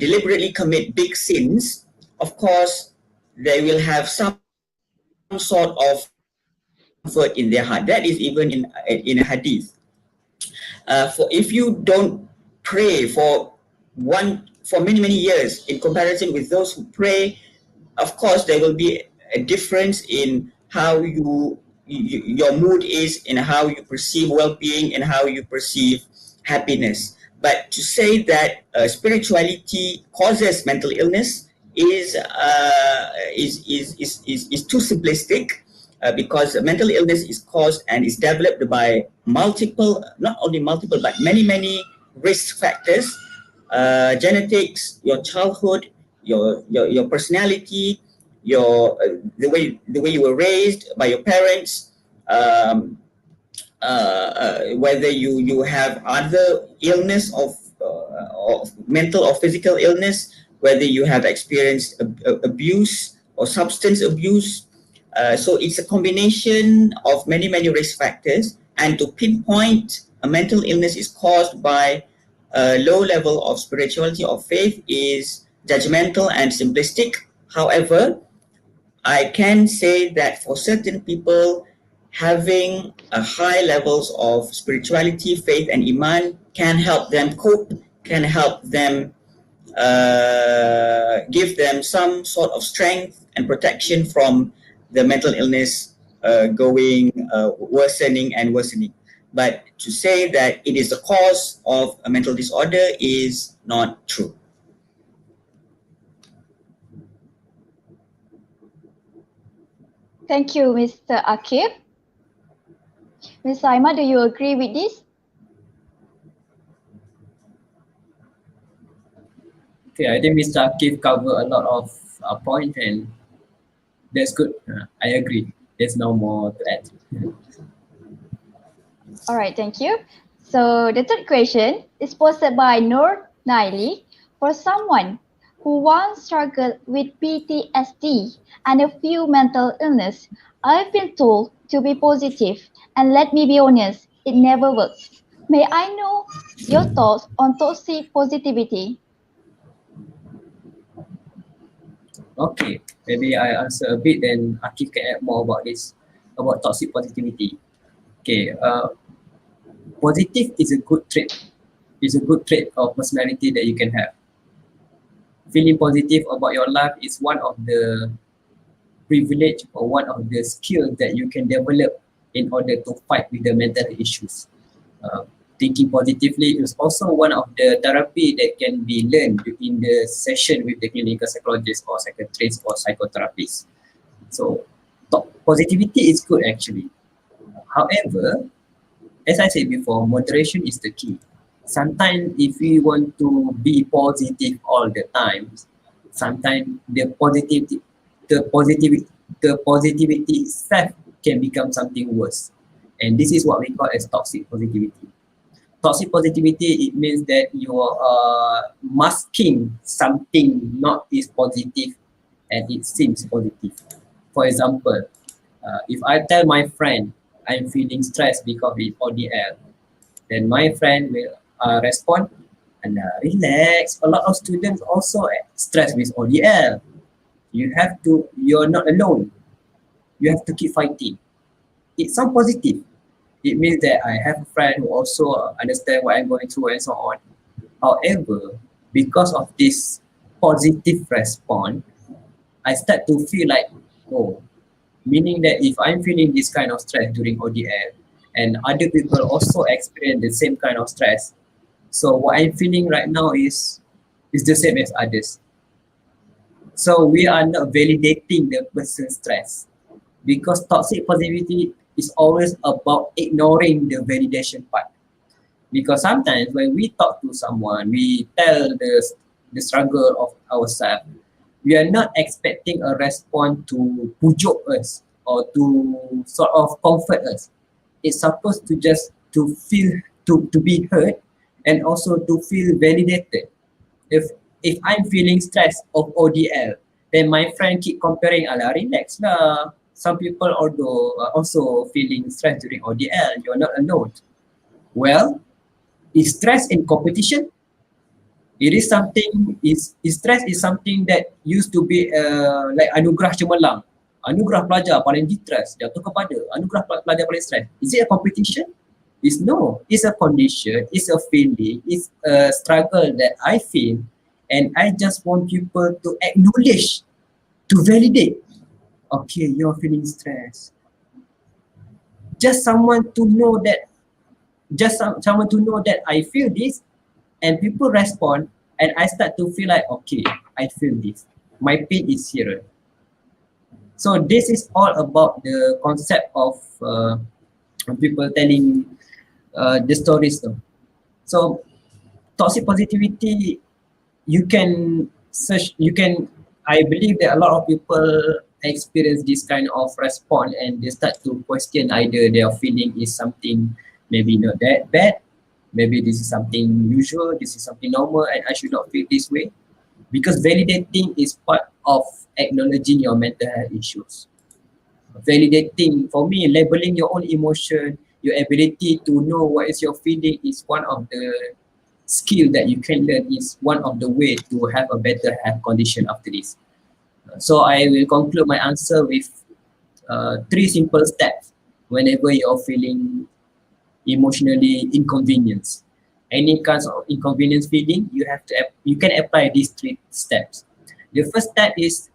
deliberately commit big sins, of course, they will have some sort of comfort in their heart. That is even in a hadith. For if you don't pray for many years in comparison with those who pray, of course there will be a difference in how your mood is, in how you perceive well-being and how you perceive happiness. But to say that spirituality causes mental illness is too simplistic, because mental illness is caused and is developed by not only multiple, but many risk factors, genetics, your childhood, your personality, the way you were raised by your parents, whether you have other illness of mental or physical illness, whether you have experienced abuse or substance abuse. So it's a combination of many risk factors, and to pinpoint a mental illness is caused by a low level of spirituality or faith is judgmental and simplistic. However, I can say that for certain people, having a high levels of spirituality, faith, and Iman can help them cope, can help them give them some sort of strength and protection from the mental illness worsening. But to say that it is the cause of a mental disorder is not true. Thank you, Mr. Akif. Ms. Saima, do you agree with this? Okay, I think Mr. Akif covered a lot of points, and that's good. I agree. There's no more to add. All right, thank you. So the third question is posed by Noor Naili. For someone who once struggled with PTSD and a few mental illness, I've been told to be positive, and let me be honest, it never works. May I know your thoughts on toxic positivity? Okay, maybe I answer a bit, then Akif can add more about this, about toxic positivity. Okay, positive is a good trait. It's a good trait of personality that you can have. Feeling positive about your life is one of the privilege or one of the skills that you can develop in order to fight with the mental issues. Thinking positively is also one of the therapy that can be learned in the session with the clinical psychologist or psychiatrist or psychotherapist. So positivity is good actually. However, as I said before, moderation is the key. Sometimes if we want to be positive all the time, sometimes the positivity itself can become something worse. And this is what we call as toxic positivity. Toxic positivity, it means that you are masking something not is positive and it seems positive. For example, if I tell my friend I'm feeling stressed because of ODL, then my friend will respond, Relax. A lot of students also stressed with ODL. You're not alone. You have to keep fighting. It sounds positive. It means that I have a friend who also understand what I'm going through and so on. However, because of this positive response, I start to feel like, oh, meaning that if I'm feeling this kind of stress during ODL and other people also experience the same kind of stress, so what I'm feeling right now is the same as others. So we are not validating the person's stress, because toxic positivity is always about ignoring the validation part. Because sometimes when we talk to someone, we tell the struggle of ourselves, we are not expecting a response to pujuk us or to sort of comfort us. It's supposed to just to feel, to be heard and also to feel validated. If I'm feeling stress of ODL, then my friend keep comparing, ala relax lah. Some people although also feeling stress during ODL, you're not alone. Well, is stress in competition? It is something, stress is something that used to be like anugerah cemerlang. Anugerah pelajar paling distress, jatuh kepada anugerah pelajar paling stress. Is it a competition? It's no, it's a condition, it's a feeling, it's a struggle that I feel, and I just want people to acknowledge, to validate. Okay, you're feeling stress. Just someone to know that, someone to know that I feel this, and people respond, and I start to feel like, okay, I feel this. My pain is here. So this is all about the concept of people telling the stories though. So toxic positivity, you can search, I believe that a lot of people experience this kind of response and they start to question either their feeling is something maybe not that bad, maybe this is something usual, this is something normal and I should not feel this way. Because validating is part of acknowledging your mental health issues. Validating, for me, labeling your own emotion, your ability to know what is your feeling is one of the skill that you can learn, is one of the way to have a better health condition after this. So I will conclude my answer with 3 simple steps whenever you're feeling emotionally inconvenienced. Any kinds of inconvenience feeling, you can apply these 3 steps. The first step is,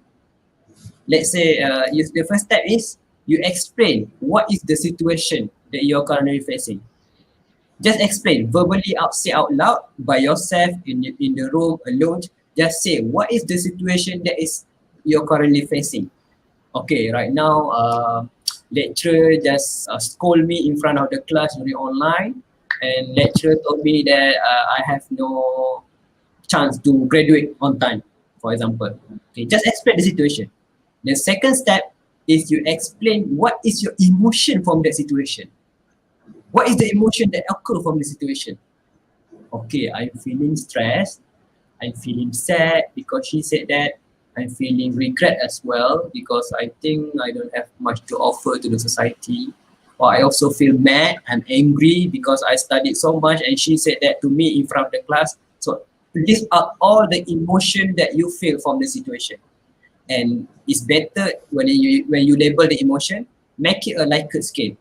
let's say, the first step is you explain what is the situation that you're currently facing. Just explain verbally, say out loud by yourself in the room alone. Just say what is the situation that is you're currently facing. Okay, right now, lecturer just scold me in front of the class during online, and lecturer told me that I have no chance to graduate on time, for example. Okay, just explain the situation. The second step is you explain what is your emotion from that situation. What is the emotion that occurs from the situation? Okay, I'm feeling stressed. I'm feeling sad because she said that. I'm feeling regret as well because I think I don't have much to offer to the society. Or I also feel mad, I'm angry because I studied so much and she said that to me in front of the class. So these are all the emotion that you feel from the situation. And it's better when you label the emotion, make it a Likert scale.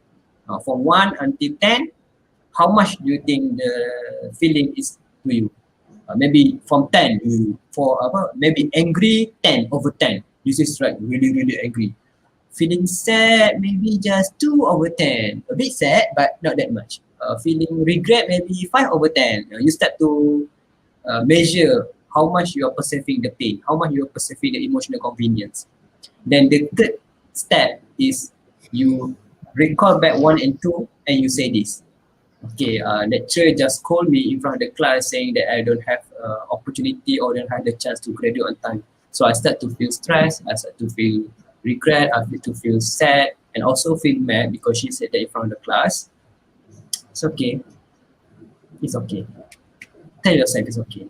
From 1 until 10, how much do you think the feeling is to you? Maybe from 10, maybe angry, 10 over 10. This is like really, really angry. Feeling sad, maybe just 2 over 10. A bit sad, but not that much. Feeling regret, maybe 5 over 10. You start to measure how much you are perceiving the pain, how much you are perceiving the emotional convenience. Then the third step is you recall back 1 and 2 and you say this. Okay, lecturer just called me in front of the class saying that I don't have opportunity or don't have the chance to graduate on time. So I start to feel stressed, I start to feel regret, I start to feel sad and also feel mad because she said that in front of the class. It's okay. It's okay. Tell yourself it's okay.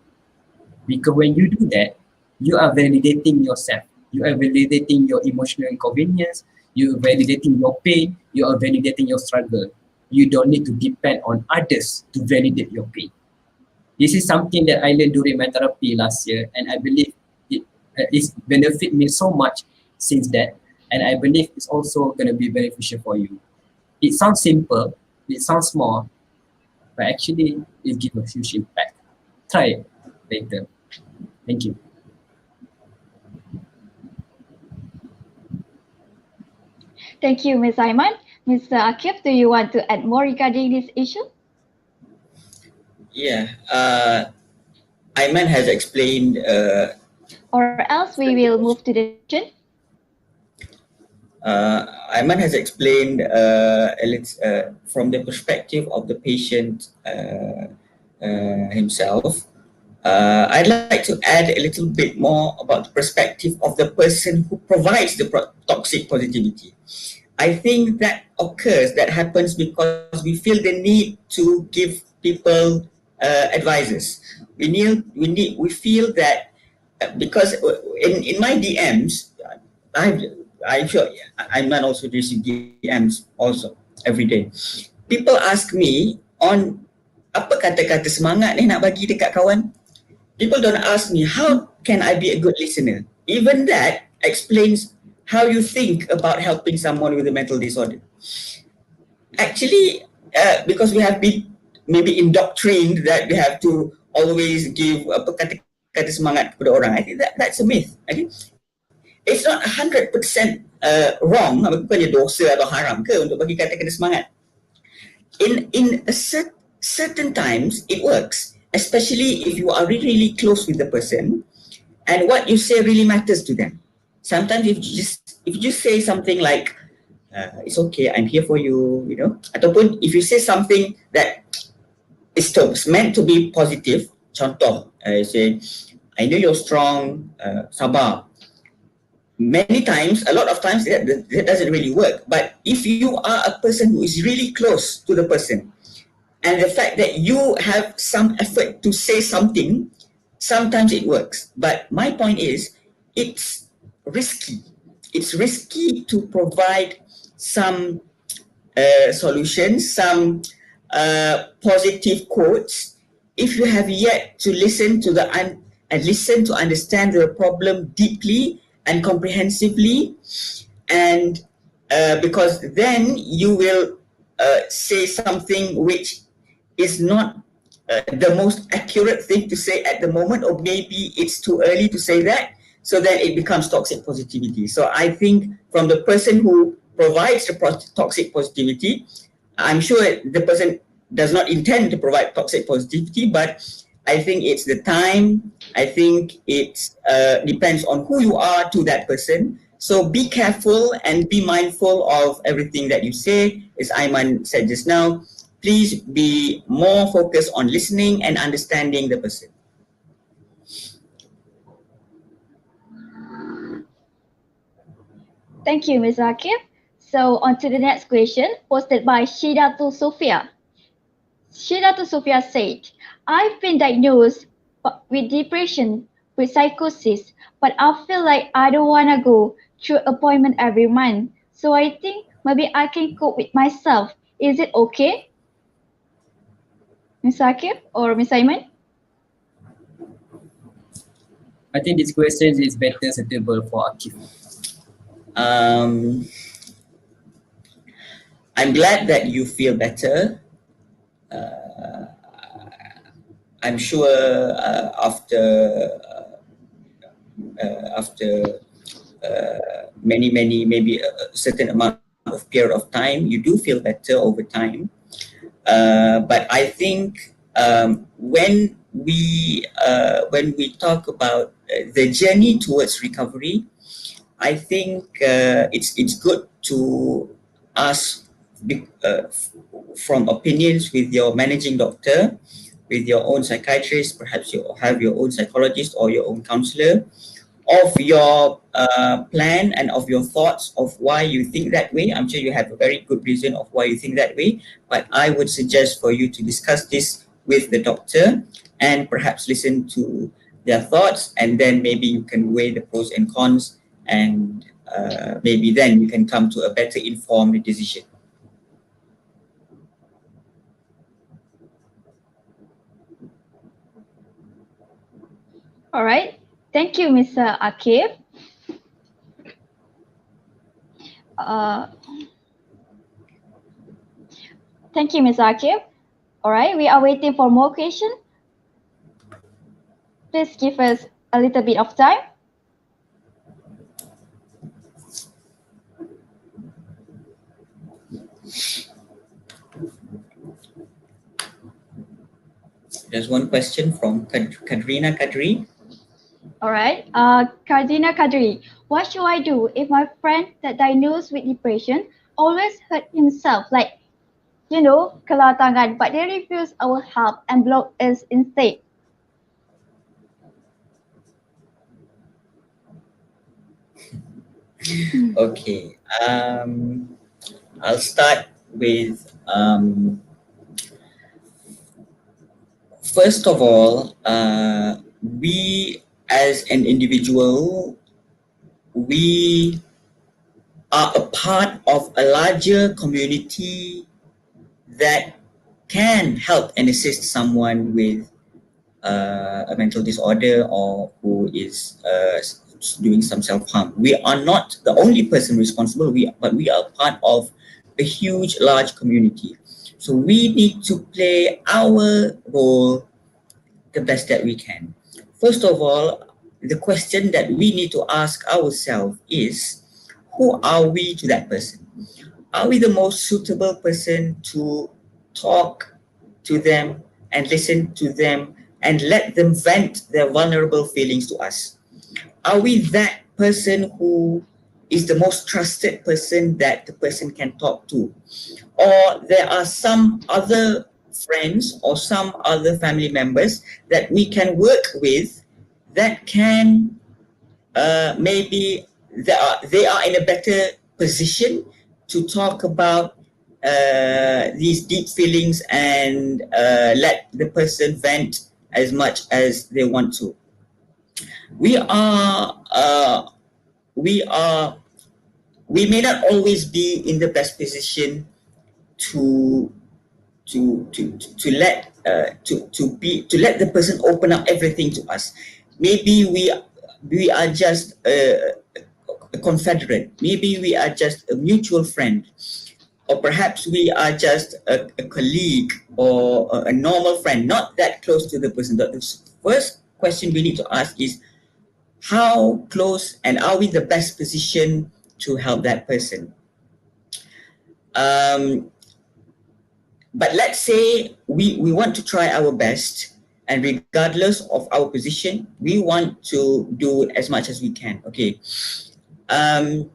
Because when you do that, you are validating yourself. You are validating your emotional inconvenience, you are validating your pain, you are validating your struggle. You don't need to depend on others to validate your pain. This is something that I learned during my therapy last year, and I believe it's benefit me so much since that, and I believe it's also going to be beneficial for you. It sounds simple, it sounds small, but actually it gives a huge impact. Try it later. Thank you. Thank you, Ms. Aiman. Mr. Akif, do you want to add more regarding this issue? Yeah, Aiman has explained. Or else we will move to the question. Aiman has explained from the perspective of the patient himself. I'd like to add a little bit more about the perspective of the person who provides the toxic positivity. I think that happens because we feel the need to give people advices. We feel that because in my DMs, I'm sure Aiman also receive DMs also every day. People ask me on apa kata-kata semangat ni nak bagi dekat kawan. People don't ask me how can I be a good listener. Even that explains how you think about helping someone with a mental disorder. Actually, because we have been maybe indoctrined that we have to always give apa kata semangat kepada orang. I think that's a myth. Okay? It's not 100% wrong, bukannya dosa atau haram ke untuk bagi kata-kata semangat. In a certain times it works, especially if you are really, really close with the person and what you say really matters to them. Sometimes if you just say something like it's okay, I'm here for you, you know, ataupun if you say something that is meant to be positive, contoh, say I know you're strong, sabar. Many times, a lot of times that doesn't really work. But if you are a person who is really close to the person and the fact that you have some effort to say something, sometimes it works. But my point is, it's risky. It's risky to provide some solutions, some positive quotes, if you have yet to listen to listen to understand the problem deeply and comprehensively, and because then you will say something which is not the most accurate thing to say at the moment, or maybe it's too early to say that, so then it becomes toxic positivity. So I think from the person who provides the toxic positivity, I'm sure the person does not intend to provide toxic positivity, but I think it's the time. I think it depends on who you are to that person. So be careful and be mindful of everything that you say. As Aiman said just now, please be more focused on listening and understanding the person. Thank you, Ms. Akif. So on to the next question posted by Shidatu Sofia. Shidatu Sofia said, I've been diagnosed with depression, with psychosis, but I feel like I don't want to go through appointment every month. So I think maybe I can cope with myself. Is it okay? Ms. Akif or Ms. Aiman? I think this question is better suitable for Akif. I'm glad that you feel better. I'm sure after many, maybe a certain amount of period of time, you do feel better over time. But I think when we talk about the journey towards recovery, I think it's good to ask from opinions with your managing doctor, with your own psychiatrist, perhaps you have your own psychologist or your own counselor, of your plan and of your thoughts of why you think that way. I'm sure you have a very good reason of why you think that way, but I would suggest for you to discuss this with the doctor and perhaps listen to their thoughts, and then maybe you can weigh the pros and cons, and maybe then you can come to a better informed decision. All right. Thank you, Mr. Akif. Uh, Thank you, Mr. Akif. All right, we are waiting for more questions. Please give us a little bit of time. There's one question from Kadrina Kadri. All right, Kardina Kadri, what should I do if my friend that diagnosed with depression always hurt himself, like, kelar tangan, but they refuse our help and block us instead? Okay. I'll start with first of all, we as an individual, we are a part of a larger community that can help and assist someone with a mental disorder or who is doing some self-harm. We are not the only person responsible, but we are part of a huge, large community. So we need to play our role the best that we can. First of all, the question that we need to ask ourselves is, who are we to that person? Are we the most suitable person to talk to them and listen to them and let them vent their vulnerable feelings to us? Are we that person who is the most trusted person that the person can talk to? Or there are some other friends or some other family members that we can work with that can maybe they are in a better position to talk about these deep feelings and let the person vent as much as they want to. We may not always be in the best position to let the person open up everything to us. Maybe we are just a confederate. Maybe we are just a mutual friend, or perhaps we are just a colleague or a normal friend, not that close to the person. The first question we need to ask is, how close and are we the best position to help that person? But let's say we want to try our best, and regardless of our position, we want to do as much as we can. Okay. I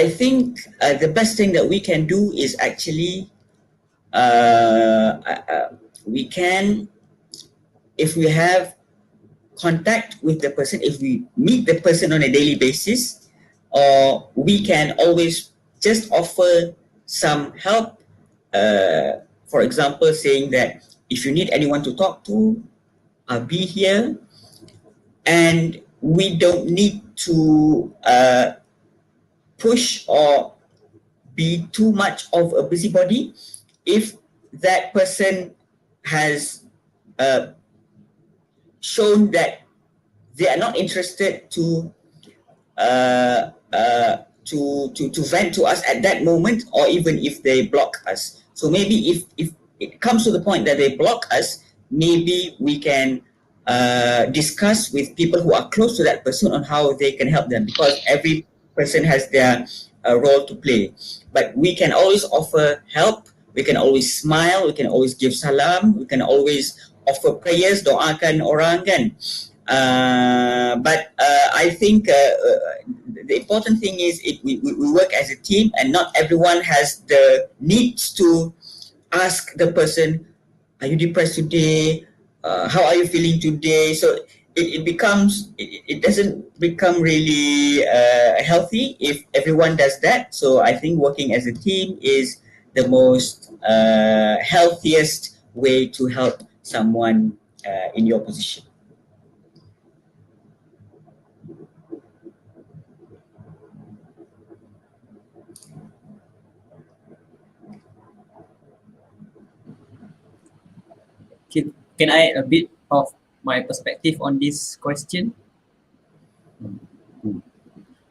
think the best thing that we can do is actually we can, if we have contact with the person, if we meet the person on a daily basis, or we can always just offer some help. For example, saying that if you need anyone to talk to, I'll be here. And we don't need to push or be too much of a busybody. If that person has shown that they are not interested to vent to us at that moment, or even if they block us. So maybe if it comes to the point that they block us, maybe we can discuss with people who are close to that person on how they can help them, because every person has their role to play. But we can always offer help, we can always smile, we can always give salam, we can always offer prayers, doakan orang kan. But I think the important thing is we work as a team, and not everyone has the needs to ask the person, are you depressed today? How are you feeling today? So it doesn't become really healthy if everyone does that. So I think working as a team is the most healthiest way to help someone in your position. Can I a bit of my perspective on this question?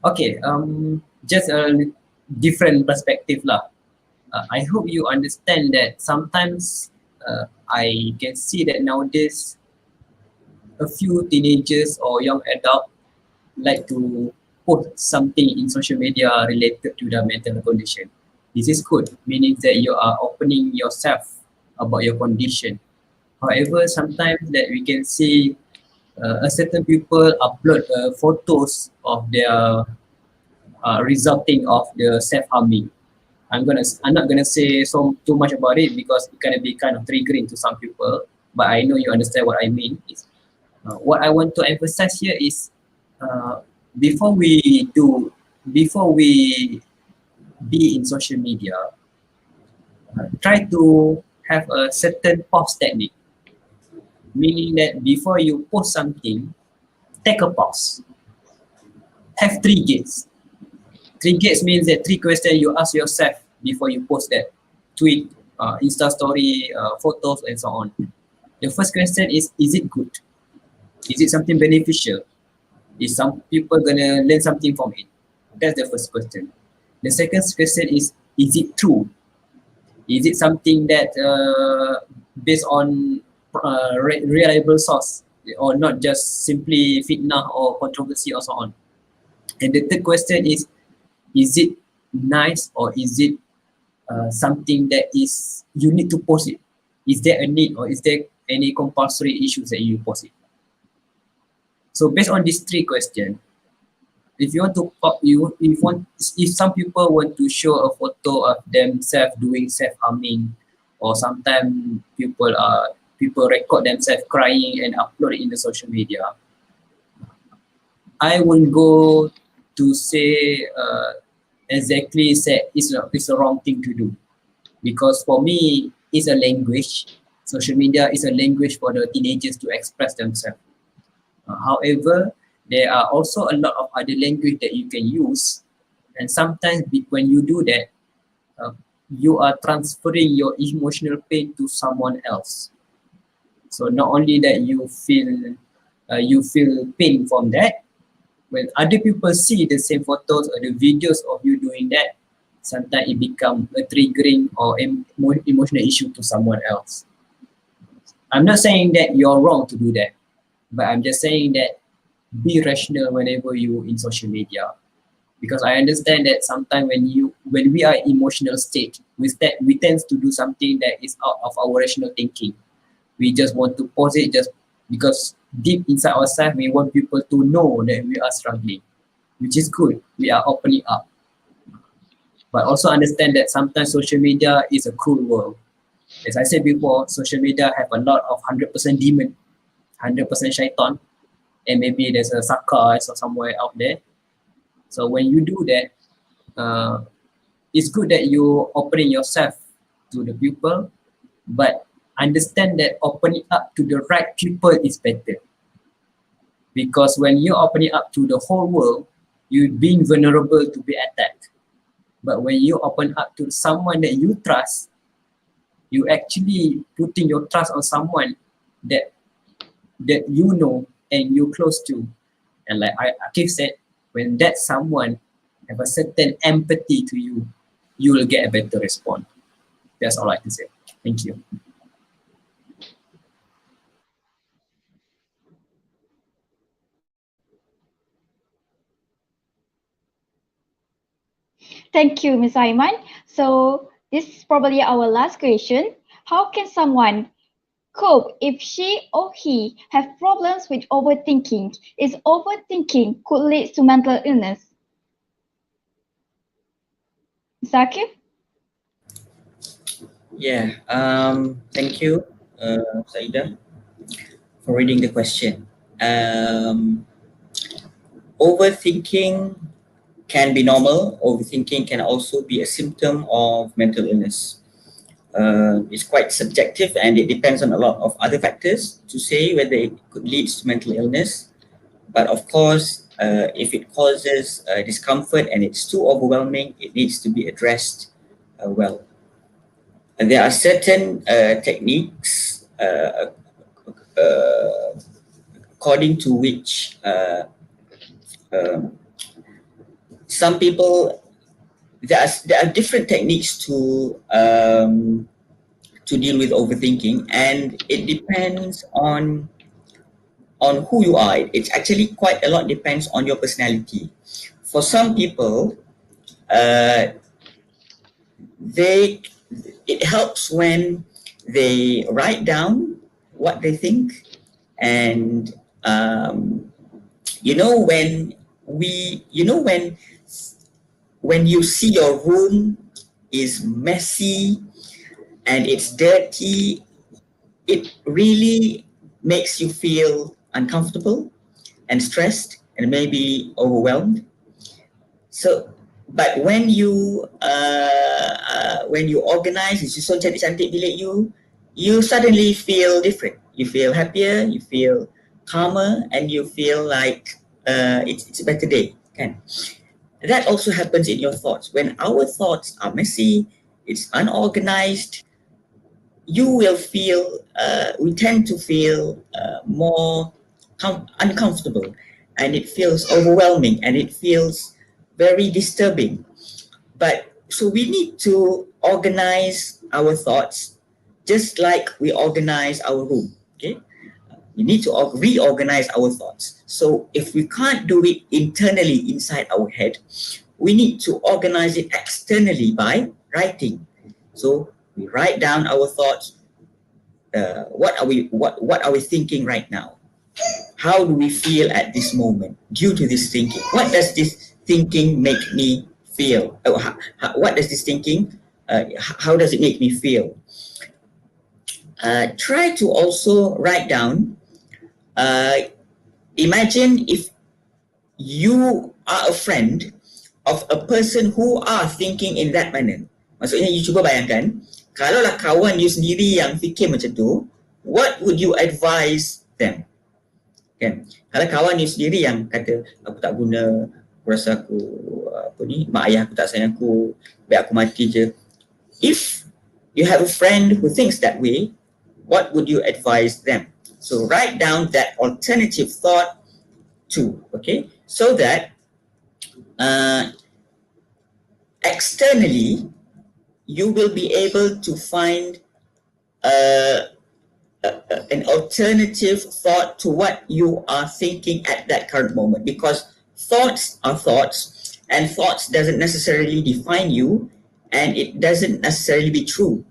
Okay, just a different perspective lah. I hope you understand that sometimes I can see that nowadays a few teenagers or young adults like to post something in social media related to their mental condition. This is good, meaning that you are opening yourself about your condition. However, sometimes that we can see a certain people upload photos of their resulting of the self-harming. I'm not gonna say too much about it because it can be kind of triggering to some people, but I know you understand what I mean. What I want to emphasize here is before we be in social media, try to have a certain pause technique. Meaning that before you post something, take a pause. Have 3 gates. 3 gates means that 3 questions you ask yourself before you post that tweet, Insta story, photos, and so on. The first question is it good? Is it something beneficial? Is some people gonna learn something from it? That's the first question. The second question is it true? Is it something that based on reliable source or not just simply fitnah or controversy or so on? And the third question is it nice or is it something that is you need to post it? Is there a need or is there any compulsory issues that you post it? So based on these 3 questions, if you want to if some people want to show a photo of themselves doing self-harming, or sometimes people record themselves crying and upload it in the social media, I won't go to say exactly say it's a wrong thing to do, because for me it's a language. Social media is a language for the teenagers to express themselves. However, there are also a lot of other language that you can use, and sometimes when you do that, you are transferring your emotional pain to someone else. So not only that you feel pain from that, when other people see the same photos or the videos of you doing that, sometimes it becomes a triggering or emotional issue to someone else. I'm not saying that you're wrong to do that, but I'm just saying that be rational whenever you in social media, because I understand that sometimes when we are in emotional state, we tend to do something that is out of our rational thinking. We just want to post it just because deep inside ourselves we want people to know that we are struggling, which is good. We are opening up, but also understand that sometimes social media is a cruel world. As I said before, social media have a lot of 100% demon, 100% shaitan, and maybe there's a sucker or somewhere out there. So when you do that, it's good that you opening yourself to the people, but understand that opening up to the right people is better. Because when you're opening up to the whole world, you're being vulnerable to be attacked. But when you open up to someone that you trust, you actually putting your trust on someone that you know and you're close to. And like Akif said, when that someone have a certain empathy to you, you will get a better response. That's all I can say. Thank you. Thank you, Ms. Aiman. So this is probably our last question. How can someone cope if she or he have problems with overthinking? Is overthinking could lead to mental illness? Ms. Akif? Yeah, thank you, Saida, for reading the question. Overthinking can be normal. Overthinking can also be a symptom of mental illness. It's quite subjective and it depends on a lot of other factors to say whether it could lead to mental illness. But of course, if it causes discomfort and it's too overwhelming, it needs to be addressed well. And there are certain techniques according to which some people, there are different techniques to deal with overthinking, and it depends on who you are. It's actually quite a lot depends on your personality. For some people, it helps when they write down what they think, and when you see your room is messy and it's dirty, it really makes you feel uncomfortable and stressed and maybe overwhelmed. So, but when you organize, you so cantik bilik you suddenly feel different. You feel happier, you feel calmer, and you feel like it's a better day. Kan? That also happens in your thoughts. When our thoughts are messy, it's unorganized, you will feel, we tend to feel more uncomfortable, and it feels overwhelming, and it feels very disturbing. But so we need to organize our thoughts just like we organize our room. Okay, we need to reorganize our thoughts. So if we can't do it internally inside our head, we need to organize it externally by writing. So we write down our thoughts. What are we thinking right now? How do we feel at this moment due to this thinking? What does this thinking make me feel? What does this thinking? How does it make me feel? Try to also write down. Imagine if you are a friend of a person who are thinking in that manner. Maksudnya, you cuba bayangkan, kalaulah kawan you sendiri yang fikir macam tu, what would you advise them? Kan? Kalau kawan you sendiri yang kata, aku tak guna, aku rasa aku mak ayah aku tak sayang aku, biar aku mati je. If you have a friend who thinks that way, what would you advise them? So write down that alternative thought too, okay? So that externally, you will be able to find an alternative thought to what you are thinking at that current moment, because thoughts are thoughts, and thoughts doesn't necessarily define you, and it doesn't necessarily be true.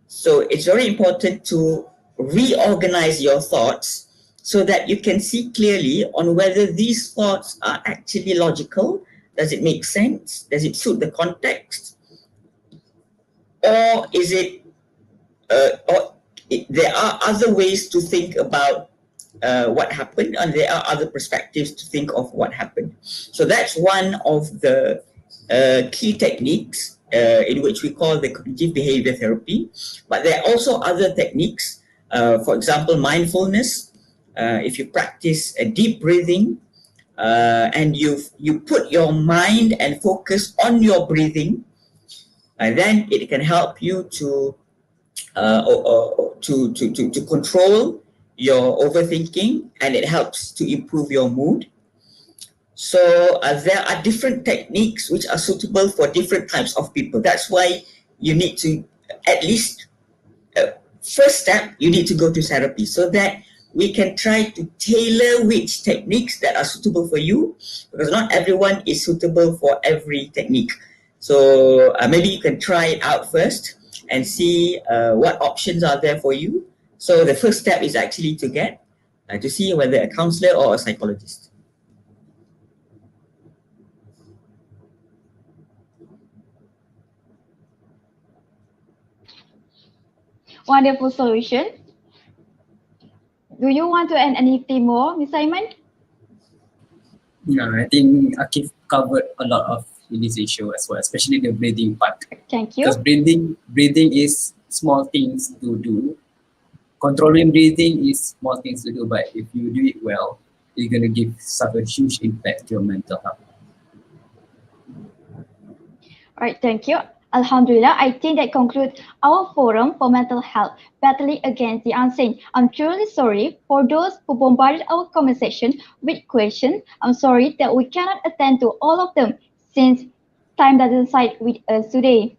So it's very important to reorganize your thoughts so that you can see clearly on whether these thoughts are actually logical. Does it make sense? Does it suit the context? Or is it, there are other ways to think about what happened, and there are other perspectives to think of what happened. So that's one of the key techniques in which we call the cognitive behavior therapy. But there are also other techniques, for example, mindfulness. If you practice a deep breathing and you put your mind and focus on your breathing, then it can help you to control your overthinking, and it helps to improve your mood. So there are different techniques which are suitable for different types of people. That's why you need to, at least first step, you need to go to therapy so that we can try to tailor which techniques that are suitable for you, because not everyone is suitable for every technique. So maybe you can try it out first and see what options are there for you. So the first step is actually to get to see whether a counselor or a psychologist. Wonderful solution. Do you want to add anything more, Mr. Aiman? No, I think Akif covered a lot of this issue as well, especially the breathing part. Thank you. Because breathing is small things to do. Controlling breathing is small things to do, but if you do it well, it's going to give such a huge impact to your mental health. All right, thank you. Alhamdulillah, I think that concludes our forum for mental health, battling against the unseen. I'm truly sorry for those who bombarded our conversation with questions. I'm sorry that we cannot attend to all of them since time doesn't side with us today.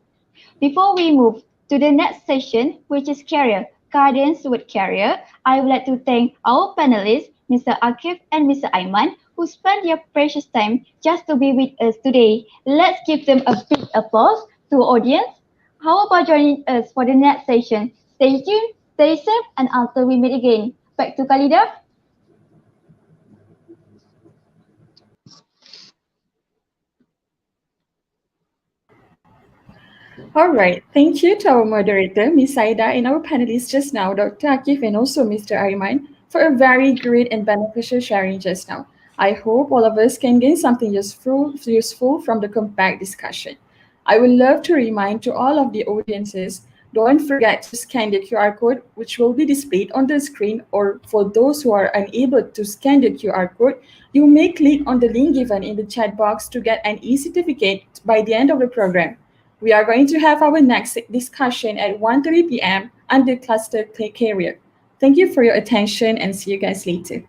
Before we move to the next session, which is Career, Guidance with Career, I would like to thank our panelists, Mr. Akif and Mr. Aiman, who spent their precious time just to be with us today. Let's give them a big applause to our audience. How about joining us for the next session? Stay tuned, stay safe, and until we meet again. Back to Khalida. All right. Thank you to our moderator, Ms. Saida, and our panelists just now, Dr. Akif and also Mr. Aiman, for a very great and beneficial sharing just now. I hope all of us can gain something useful from the compact discussion. I would love to remind to all of the audiences, don't forget to scan the QR code, which will be displayed on the screen, or for those who are unable to scan the QR code, you may click on the link given in the chat box to get an e-certificate by the end of the program. We are going to have our next discussion at 1:30 p.m. under Cluster Career. Thank you for your attention and see you guys later.